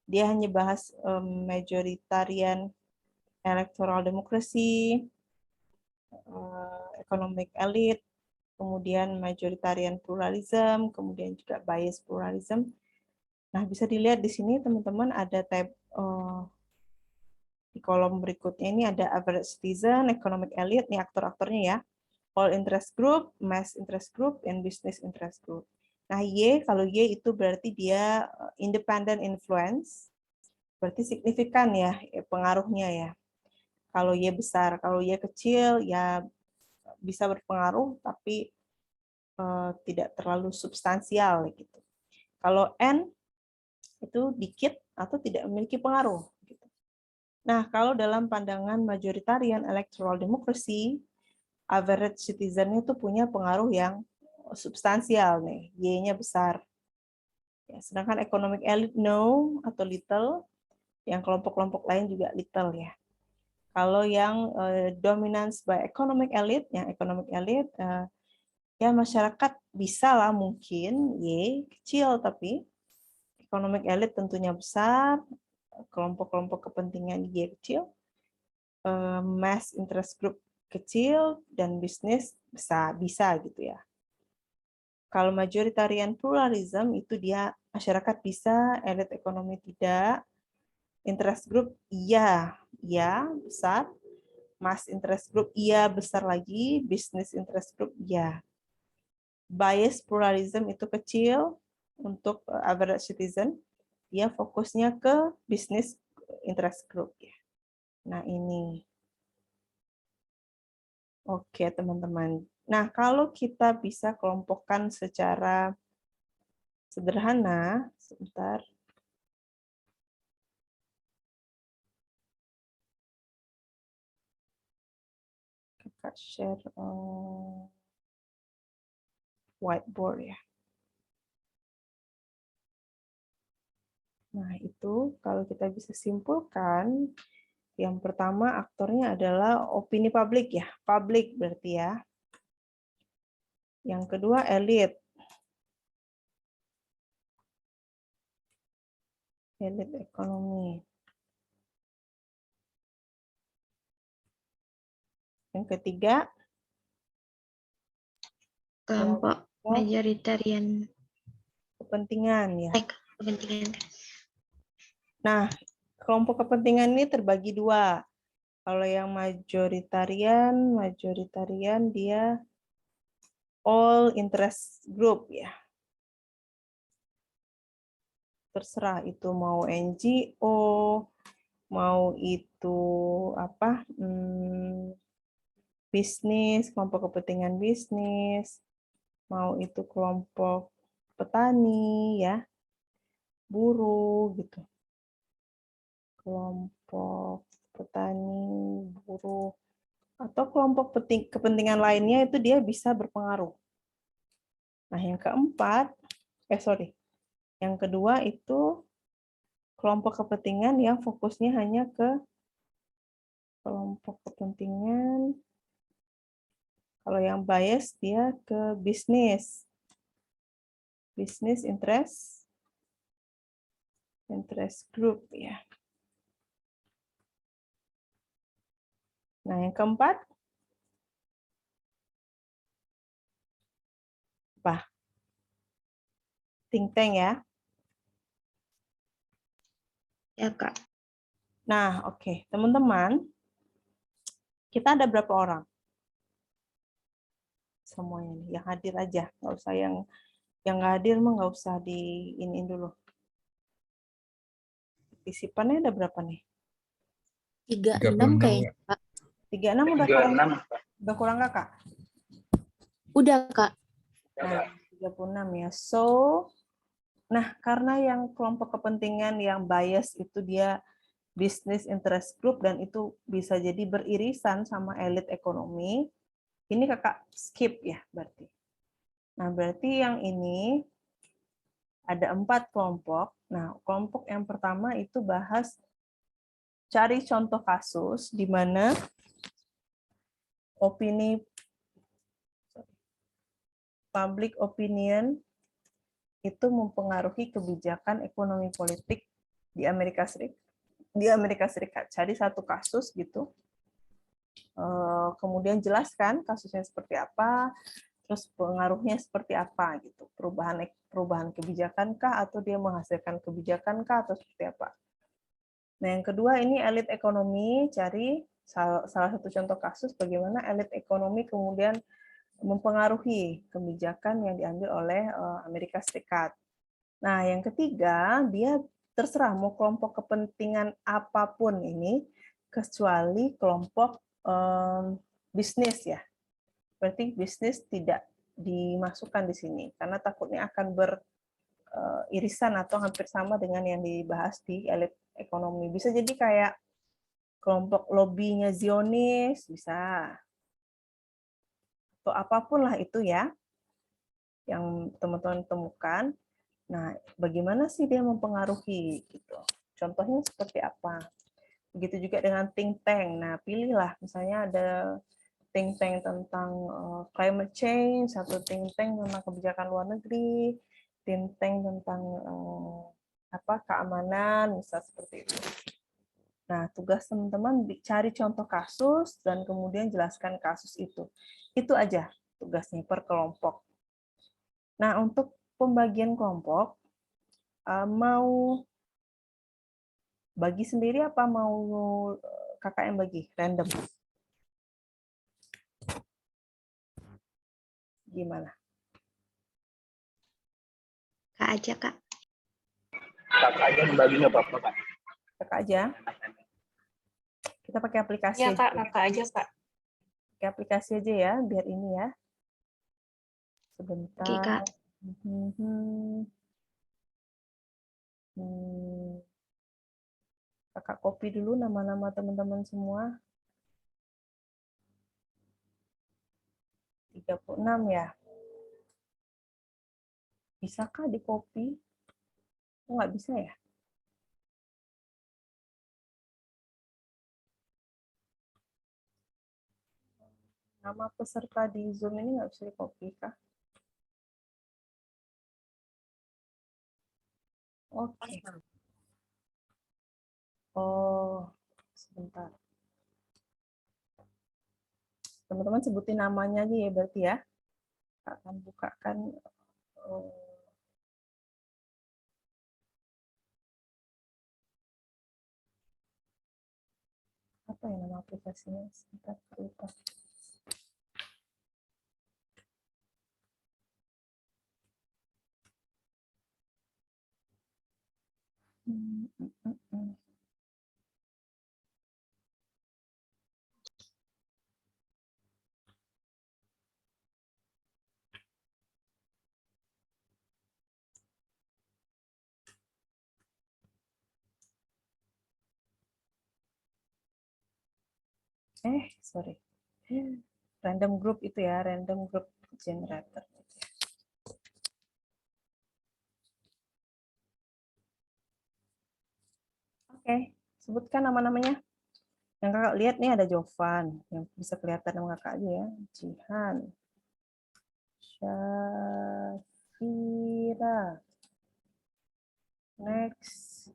Dia hanya bahas majoritarian electoral democracy, economic elite, kemudian majoritarian pluralism, kemudian juga bias pluralism. Nah, bisa dilihat di sini teman-teman ada tab di kolom berikutnya ini ada average citizen, economic elite, nih aktor-aktornya ya. All interest group, mass interest group, and business interest group. Nah, Y, kalau Y itu berarti dia independent influence, berarti signifikan ya pengaruhnya ya. Kalau Y besar, kalau Y kecil ya bisa berpengaruh tapi tidak terlalu substansial gitu. Kalau N itu dikit atau tidak memiliki pengaruh. Gitu. Nah, kalau dalam pandangan majoritarian electoral democracy, average citizen itu punya pengaruh yang substansial nih, Y-nya besar. Ya, sedangkan economic elite no atau little, yang kelompok-kelompok lain juga little ya. Kalau yang dominance by economic elite, yang economic elite ya masyarakat bisa lah mungkin Y kecil tapi economic elite tentunya besar, kelompok-kelompok kepentingan Y kecil, mass interest group kecil dan bisnis bisa gitu ya. Kalau majoritarian pluralism itu dia masyarakat bisa, elit ekonomi tidak, interest group iya besar, mass interest group iya besar lagi, business interest group iya. Bias pluralism itu kecil untuk average citizen, dia fokusnya ke business interest group ya. Nah ini. Oke teman-teman. Nah kalau kita bisa kelompokkan secara sederhana, sebentar. Kakak share whiteboard ya. Nah, itu kalau kita bisa simpulkan, yang pertama aktornya adalah opini publik ya, publik berarti ya. Yang kedua elit. Elit ekonomi. Yang ketiga Kelompok majoritarian kepentingan ya. kepentingan. Nah, kelompok kepentingan ini terbagi dua. Kalau yang majoritarian dia all interest group ya. Terserah itu mau NGO, mau itu apa bisnis, kelompok kepentingan bisnis, mau itu kelompok petani ya, buruh gitu. Kelompok petani, buruh, atau kelompok kepentingan lainnya itu dia bisa berpengaruh. Nah, yang keempat, yang kedua itu kelompok kepentingan yang fokusnya hanya ke kelompok kepentingan. Kalau yang bias dia ke bisnis. Business interest group ya. Nah, yang keempat apa? Think tank ya. Ya, Kak. Nah, oke. Teman-teman, kita ada berapa orang? Semuanya nih, yang hadir aja. Nggak usah yang nggak hadir mah nggak usah diinin dulu. Partisipannya ada berapa nih? 36 kayaknya, Kak. 36 udah kurang kakak? Udah, Kak. Nah, 36 ya. Nah, karena yang kelompok kepentingan yang bias itu dia business interest group dan itu bisa jadi beririsan sama elit ekonomi, ini kakak skip ya berarti. Nah, berarti yang ini ada 4 kelompok. Nah, kelompok yang pertama itu bahas cari contoh kasus di mana public opinion itu mempengaruhi kebijakan ekonomi politik di Amerika Serikat. Cari satu kasus gitu. Kemudian jelaskan kasusnya seperti apa, terus pengaruhnya seperti apa gitu. Perubahan kebijakan kah atau dia menghasilkan kebijakan kah atau seperti apa. Nah, yang kedua ini elit ekonomi, cari salah satu contoh kasus bagaimana elit ekonomi kemudian mempengaruhi kebijakan yang diambil oleh Amerika Serikat. Nah, yang ketiga, dia terserah mau kelompok kepentingan apapun ini, kecuali kelompok bisnis ya. Berarti bisnis tidak dimasukkan di sini, karena takutnya akan beririsan atau hampir sama dengan yang dibahas di elit ekonomi. Bisa jadi kayak kelompok lobbynya Zionis, bisa. Atau apapun lah itu ya, yang teman-teman temukan. Nah, bagaimana sih dia mempengaruhi gitu? Contohnya seperti apa? Begitu juga dengan think tank. Nah, pilihlah misalnya ada think tank tentang climate change, satu think tank tentang kebijakan luar negeri, think tank tentang keamanan, misal seperti itu. Nah, tugas teman-teman cari contoh kasus dan kemudian jelaskan kasus itu. Itu aja tugasnya per kelompok. Nah, untuk pembagian kelompok, mau bagi sendiri apa mau kakak yang bagi? Random. Gimana? Kak aja, Kak. Kakak aja membagi nggak apa-apa, Kak. Kakak aja. Kita pakai aplikasi Ya, Kak, aja. kakak aja, Kak. Pakai aplikasi aja ya, biar ini ya. Sebentar. Oke, Kak. Kakak copy dulu nama-nama teman-teman semua. 36 ya. Bisakah di copy? Oh, nggak bisa ya? Nama peserta di Zoom ini nggak bisa di copy kah? Oke. Oh, sebentar. Teman-teman sebutin namanya aja ya berarti ya. Akan bukakan apa ya nama aplikasinya? Sebentar, lupa. Sorry. Random group itu ya, random group generator. Oke, sebutkan nama-namanya. Yang kakak lihat nih ada Jovan, yang bisa kelihatan nama kakak aja ya. Jihan, Syafira, next,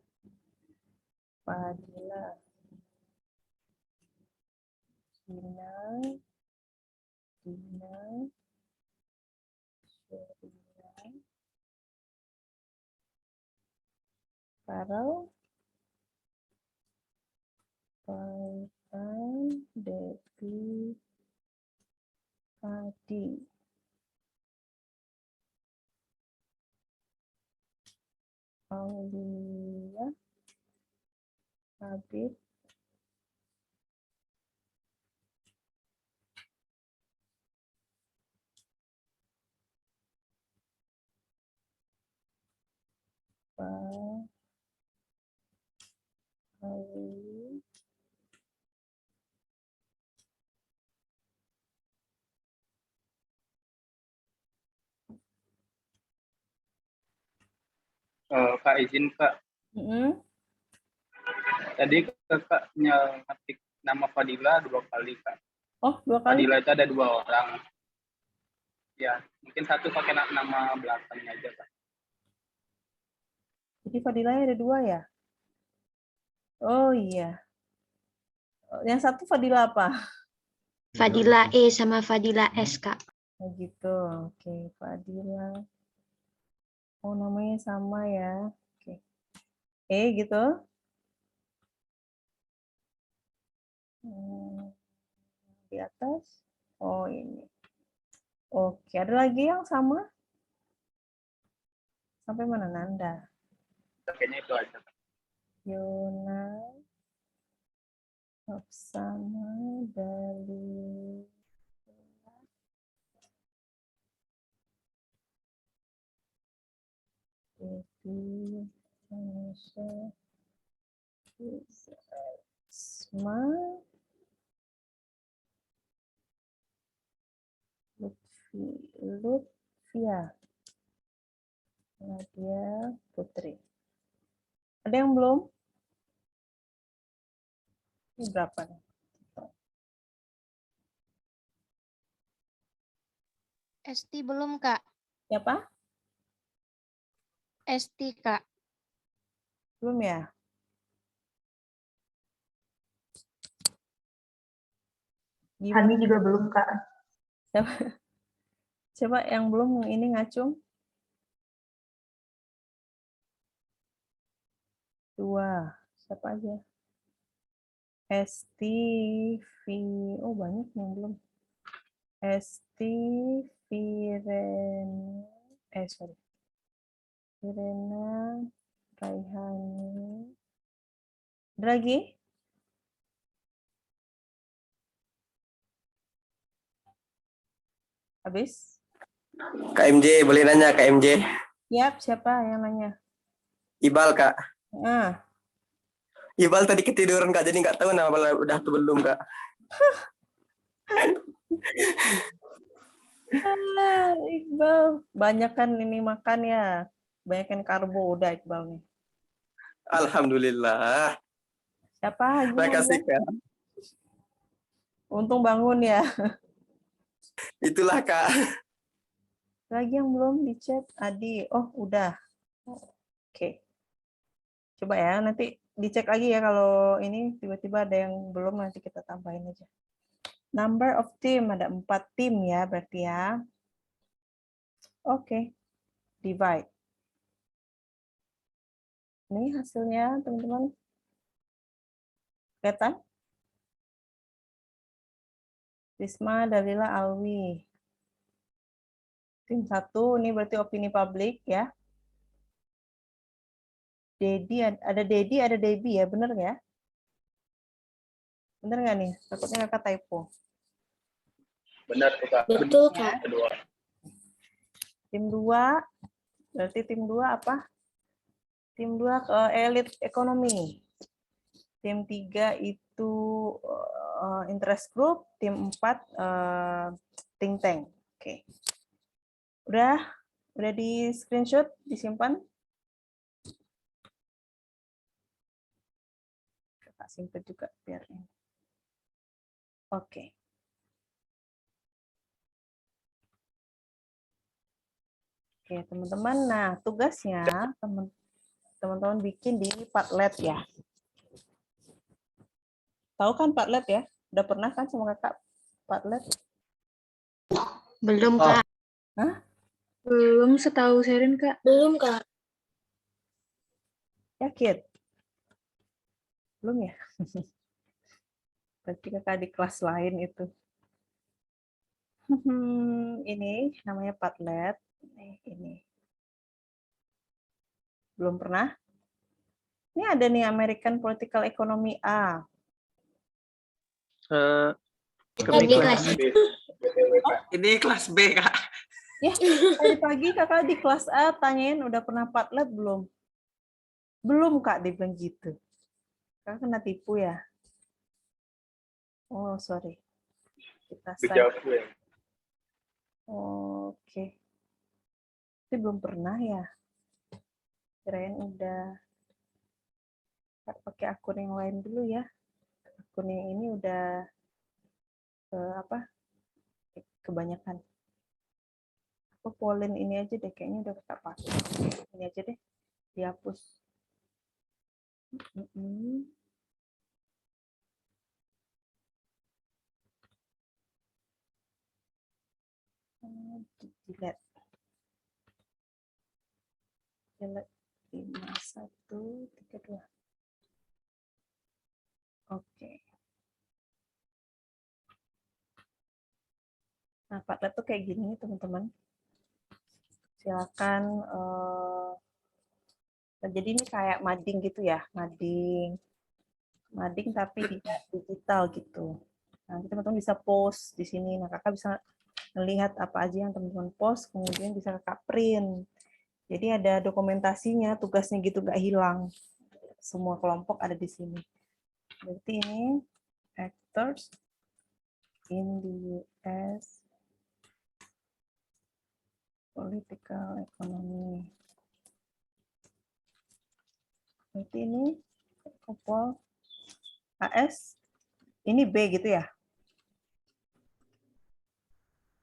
Fadila, Dina, Sherina, Farel, Faitan, Devi, Adi, Aulia, Habib, Ali, Kak izin, Kak. Tadi kakak ngetik nama Fadila 2 kali, Kak. Oh, 2 kali? Fadila itu ada 2 orang. Ya, mungkin satu pakai nama belakangnya aja, Kak. Jadi Fadilanya ada 2 ya? Oh iya. Yang satu Fadila apa? Fadila E sama Fadila S, Kak. Oh gitu, oke. Fadila. Oh, namanya sama ya. Oke. Gitu. Di atas. Oh, ini. Oke, ada lagi yang sama? Sampai mana Nanda? Kayaknya itu aja. Yona, Oksana, dari Devi, Indonesia, Isma, Lutfia, Nadia, Putri. Ada yang belum? Ini berapa nih? Esti belum, Kak. Siapa? Esti, Kak. Belum ya? Hani juga belum, Kak. Coba yang belum ini ngacung. 2. Siapa aja? Esti, oh banyak yang belum. Esti, Virena, Raihani. Ada lagi? Habis? KMJ, boleh nanya KMJ? Yap, siapa yang nanya? Ibal, Kak. Ah, Ibal tadi ketiduran, Kak, jadi nggak tahu nama udah atau belum, Kak. Iqbal, banyak kan ini makan ya. Banyakan karbo udah Iqbal nih. Alhamdulillah. Siapa? Terima kasih, Kak. Untung bangun ya. Itulah, Kak. Lagi yang belum di chat, Adi. Oh, udah. Oke. Coba ya, nanti dicek lagi ya kalau ini tiba-tiba ada yang belum, nanti kita tambahin aja. Number of team, ada 4 tim ya berarti ya. Oke. Divide. Ini hasilnya teman-teman. Kelihatan? Risma, Dalila, Alwi. Tim 1, ini berarti opini publik ya. Dedi, ada Dedi, ada Debbie ya, bener ya? Bener nggak nih? Takutnya kakak typo. Benar tuh, Kak. Betul, Kak. Kedua. Tim 2, berarti tim 2 apa? Tim 2 ke elit ekonomi. Tim 3 itu interest group, tim 4 think tank. Oke. Udah di screenshot, disimpan. Kakak simpan juga biar ini. Oke. Oke, teman-teman. Nah, tugasnya teman-teman bikin di Padlet ya. Tahu kan Padlet ya? Udah pernah kan sama kakak Padlet? Belum, Kak. Hah? Belum, setahu Sherin, Kak. Belum, Kak. Yakin? Belum ya? Berarti kakak di kelas lain itu. Ini namanya Padlet. Ini. Belum pernah? Ini ada nih American Political Economy A. Ini kelas Ini kelas B, Kak. Ya, tadi pagi kakak di kelas A tanyain udah pernah Padlet belum? Belum Kak, dibilang gitu. Kakak kena tipu ya? Oh, sorry. Kita Dijawab ya. Oke. Tapi belum pernah ya? Kirain udah. Pakai akun yang lain dulu ya. Akun yang ini udah kebanyakan. Apa polling ini aja deh, kayaknya udah kakak pakai. Ini aja deh, dihapus. Delete 5132. Oke. Nah, Padlet tuh kayak gini, teman-teman. Silakan. Jadi ini kayak mading gitu ya, mading tapi digital gitu. Nah, teman-teman bisa post di sini. Nah, kakak bisa melihat apa aja yang teman-teman post, kemudian bisa kakak print. Jadi ada dokumentasinya, tugasnya gitu nggak hilang. Semua kelompok ada di sini. Berarti ini actors in the US political economy. Berarti ini Kopol AS, ini B gitu ya?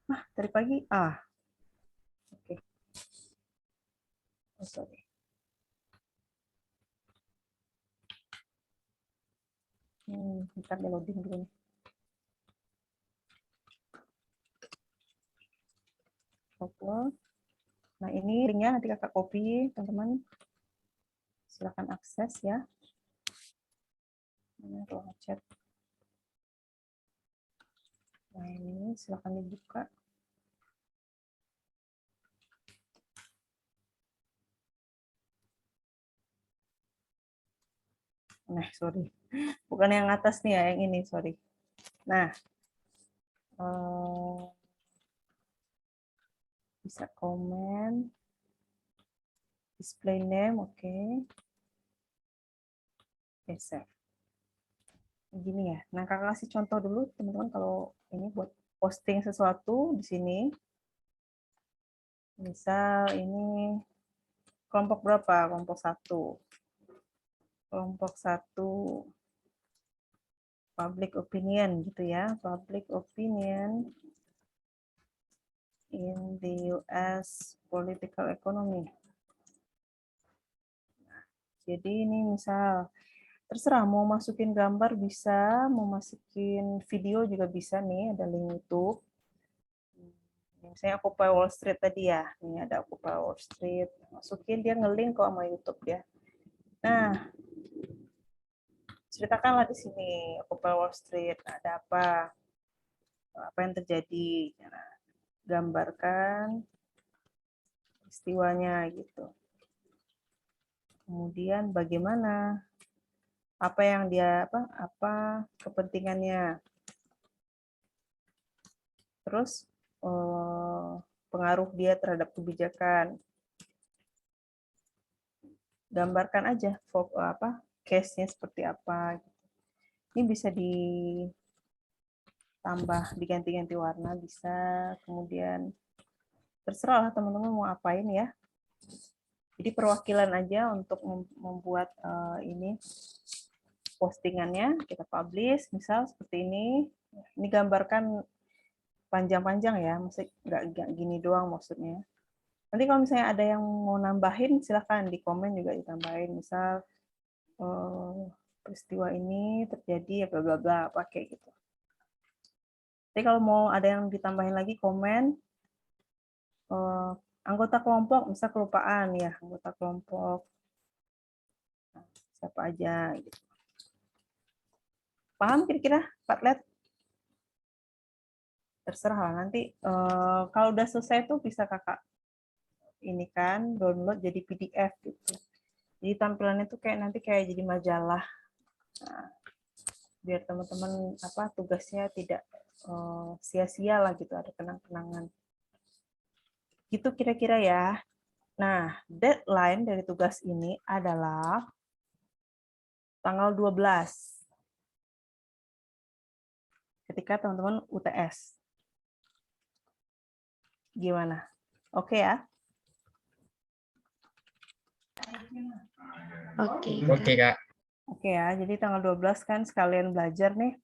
Ah, dari pagi A. Oke. Oh, sorry. Bentar ya, loading dulu nih. Kopol. Nah, ini linknya nanti kakak copy, teman-teman. Silakan akses ya. Ini ruang chat. Nah, ini silakan dibuka. Nah, sorry. Bukan yang atas nih ya, yang ini, sorry. Nah, bisa komen, display name, oke. Oke, save. Begini ya. Nah, kakak kasih contoh dulu, teman-teman, kalau ini buat posting sesuatu di sini. Misal ini kelompok berapa? Kelompok 1. Kelompok 1 public opinion gitu ya. Public opinion in the US political economy. Jadi ini misal terserah mau masukin gambar bisa, mau masukin video juga bisa nih, ada link YouTube. Misalnya Occupy Wall Street tadi ya, ini ada Occupy Wall Street, masukin dia ngelink kok sama YouTube ya. Nah, ceritakanlah di sini Occupy Wall Street ada apa yang terjadi, nah, gambarkan peristiwanya gitu. Kemudian bagaimana, apa yang dia apa kepentingannya, terus pengaruh dia terhadap kebijakan. Gambarkan aja case-nya seperti apa. Ini bisa ditambah, diganti-ganti warna bisa, kemudian terserah teman-teman mau apain ya. Jadi perwakilan aja untuk membuat ini postingannya, kita publish, misal seperti ini. Ini gambarkan panjang-panjang ya, maksudnya nggak gini doang maksudnya. Nanti kalau misalnya ada yang mau nambahin, silahkan di komen juga ditambahin. Misal peristiwa ini terjadi ya bla bla bla, pakai gitu. Tapi kalau mau ada yang ditambahin lagi komen, anggota kelompok, misal kelupaan ya, anggota kelompok siapa aja gitu. Paham kira-kira Padlet? Terserah lah nanti kalau udah selesai tuh bisa kakak ini kan download jadi PDF gitu. Jadi tampilannya tuh nanti kayak jadi majalah. Nah, biar teman-teman tugasnya tidak sia-sia lah gitu, ada kenang-kenangan. Gitu kira-kira ya. Nah, deadline dari tugas ini adalah tanggal 12. Ketika teman-teman UTS. Gimana? Oke ya? Oke, Oke, Kak. Oke ya, jadi tanggal 12 kan sekalian belajar nih.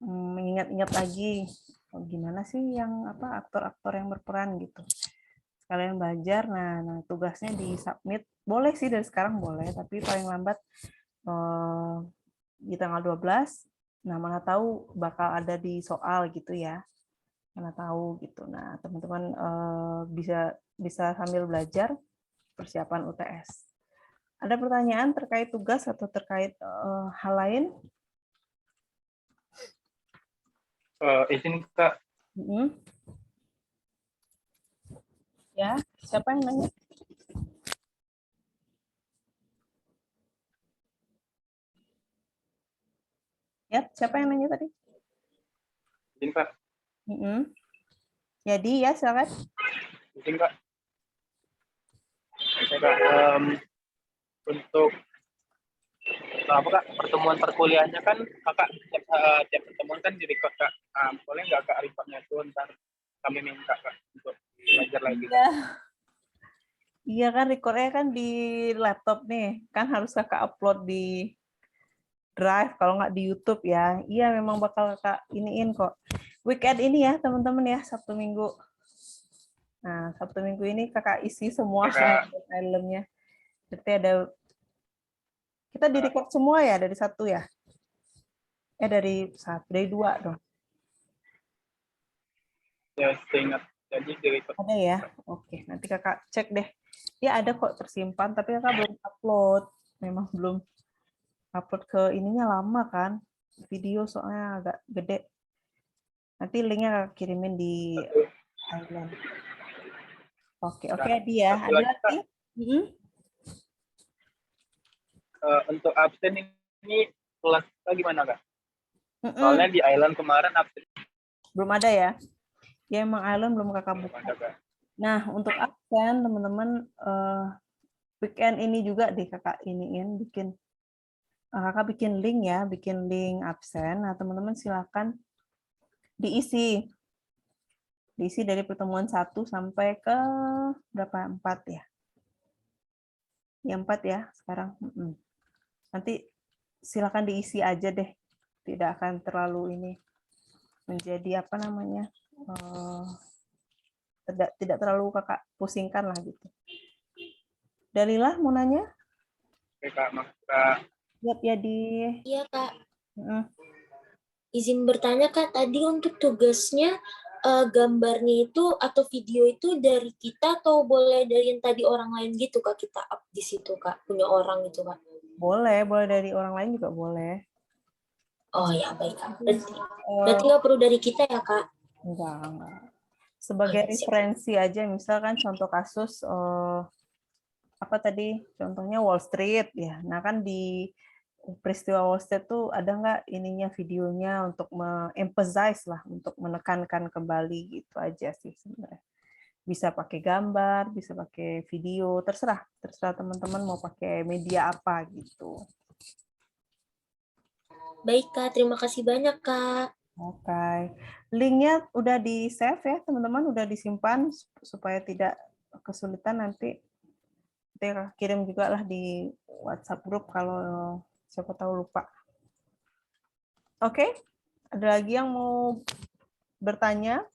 Mengingat-ingat lagi gimana sih yang aktor-aktor yang berperan gitu. Sekalian belajar, nah tugasnya di-submit. Boleh sih dari sekarang boleh, tapi paling lambat di tanggal 12. Nah, mana tahu bakal ada di soal gitu ya. Mana tahu gitu. Nah, teman-teman bisa sambil belajar persiapan UTS. Ada pertanyaan terkait tugas atau terkait hal lain? Izin Kak, Ya, siapa yang nanya? Ya, siapa yang nanya tadi? Izin Kak, Jadi ya, silakan. izin Kak. Saya Kak, untuk apa Kak, pertemuan perkuliahannya kan Kakak tiap pertemuan kan di record Kak. Boleh nggak Kak recordnya itu ntar kami minta Kak untuk belajar lagi. Iya. Iya kan, recordnya kan di laptop nih, kan harus kakak upload di Drive, kalau nggak di YouTube ya. Iya, memang bakal kakak iniin kok. Weekend ini ya teman-teman ya, Sabtu Minggu. Nah, Sabtu Minggu ini kakak isi semua filmnya. Berarti ada, kita di record semua ya, dari satu ya? Dari satu, dari dua dong. Ya, seingat. Jadi di record. Ada ya? Oke, nanti kakak cek deh. Ya ada kok tersimpan, tapi kakak belum upload. Memang belum upload ke ininya lama kan. Video soalnya agak gede. Nanti linknya kakak kirimin di Island. Oke, Adi ya. Ada lagi? Untuk absen ini kelas gimana Kak? Soalnya di Island kemarin absen. Belum ada ya? Ya emang Island belum kakak buka. Nah, untuk absen teman-teman weekend ini juga deh kakak iniin kakak bikin link ya, bikin link absen. Nah, teman-teman silakan diisi dari pertemuan 1 sampai ke berapa? 4 ya? Ya 4 ya sekarang. Nanti silakan diisi aja deh. Tidak akan terlalu ini menjadi apa namanya? Tidak terlalu kakak pusingkan lah gitu. Dalilah mau nanya? Oke Kak, Kak. Siap ya di. Iya Kak. Izin bertanya Kak, tadi untuk tugasnya gambarnya itu atau video itu dari kita atau boleh dari yang tadi orang lain gitu Kak, kita up di situ Kak, punya orang gitu Kak? Boleh dari orang lain juga boleh. Oh ya baik Kak. Berarti nggak perlu dari kita ya Kak? Enggak. Sebagai referensi aja, misalkan contoh kasus apa tadi? Contohnya Wall Street ya. Nah kan di peristiwa Wall Street tuh ada nggak ininya videonya untuk emphasize lah, untuk menekankan kembali gitu aja sih sebenarnya. Bisa pakai gambar, bisa pakai video, terserah teman-teman mau pakai media apa gitu. Baik Kak, terima kasih banyak Kak. Oke. Linknya udah di save ya teman-teman, udah disimpan supaya tidak kesulitan nanti. Kita kirim juga lah di WhatsApp grup kalau siapa tahu lupa. Oke, ada lagi yang mau bertanya?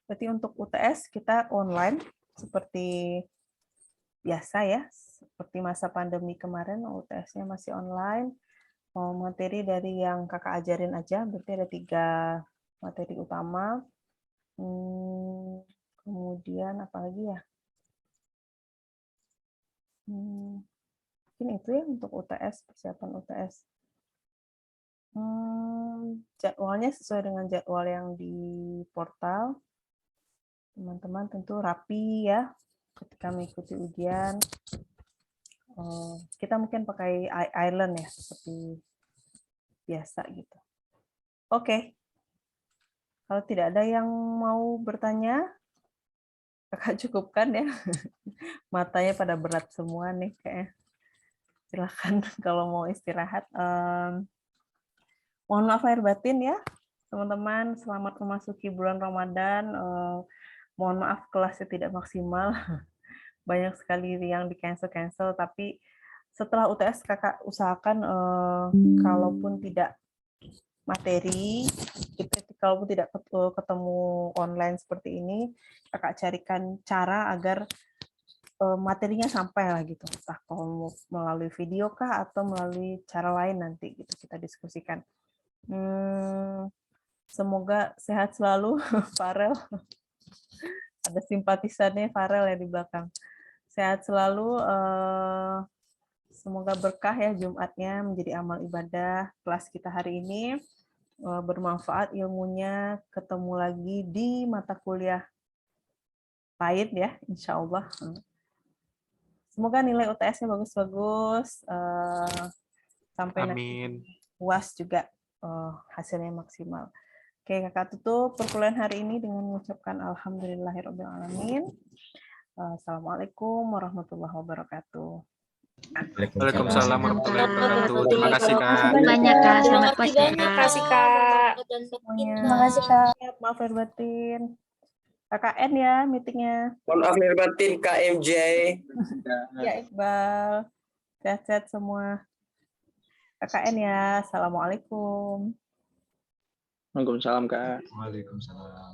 Berarti untuk UTS kita online seperti biasa ya, seperti masa pandemi kemarin UTS-nya masih online. Mau materi dari yang kakak ajarin aja, berarti ada 3 materi utama. Kemudian apa lagi ya? Mungkin itu ya untuk UTS, persiapan UTS. Jadwalnya sesuai dengan jadwal yang di portal. Teman-teman tentu rapi ya ketika mengikuti ujian. Kita mungkin pakai Island ya, seperti biasa gitu. Oke. Kalau tidak ada yang mau bertanya, kakak cukupkan ya. Matanya pada berat semua nih kayaknya. Silakan kalau mau istirahat. Mohon maaf lahir batin ya, teman-teman. Selamat memasuki bulan Ramadan. Mohon maaf kelasnya tidak maksimal. Banyak sekali yang di-cancel, tapi setelah UTS kakak usahakan kalaupun tidak materi, kalaupun tidak ketemu online seperti ini, kakak carikan cara agar materinya sampai lah gitu. Entah kalau melalui video kah atau melalui cara lain nanti gitu kita diskusikan. Semoga sehat selalu, Farel. Ada simpatisannya Farel ya di belakang. Sehat selalu. Semoga berkah ya Jumatnya, menjadi amal ibadah. Kelas kita hari ini bermanfaat ilmunya, ketemu lagi di mata kuliah pahit ya, insya Allah. Semoga nilai UTS-nya bagus-bagus, sampai nanti Amin. UAS juga hasilnya maksimal. Oke, Kakak tutup perkuliahan hari ini dengan mengucapkan alhamdulillahirrahmanirrahim. Assalamualaikum warahmatullahi wabarakatuh. Waalaikumsalam warahmatullahi wabarakatuh. Terima kasih, Kak. Banyak Kak, selamat puasa. Terima kasih Kak. Terima kasih, Kak. Maaf lahir batin. KKN ya meetingnya. Mohon maaf lahir batin KMJ. Ya, Iqbal. Sehat-sehat semua. KKN ya. Assalamualaikum. Waalaikumsalam, Kak. Waalaikumsalam.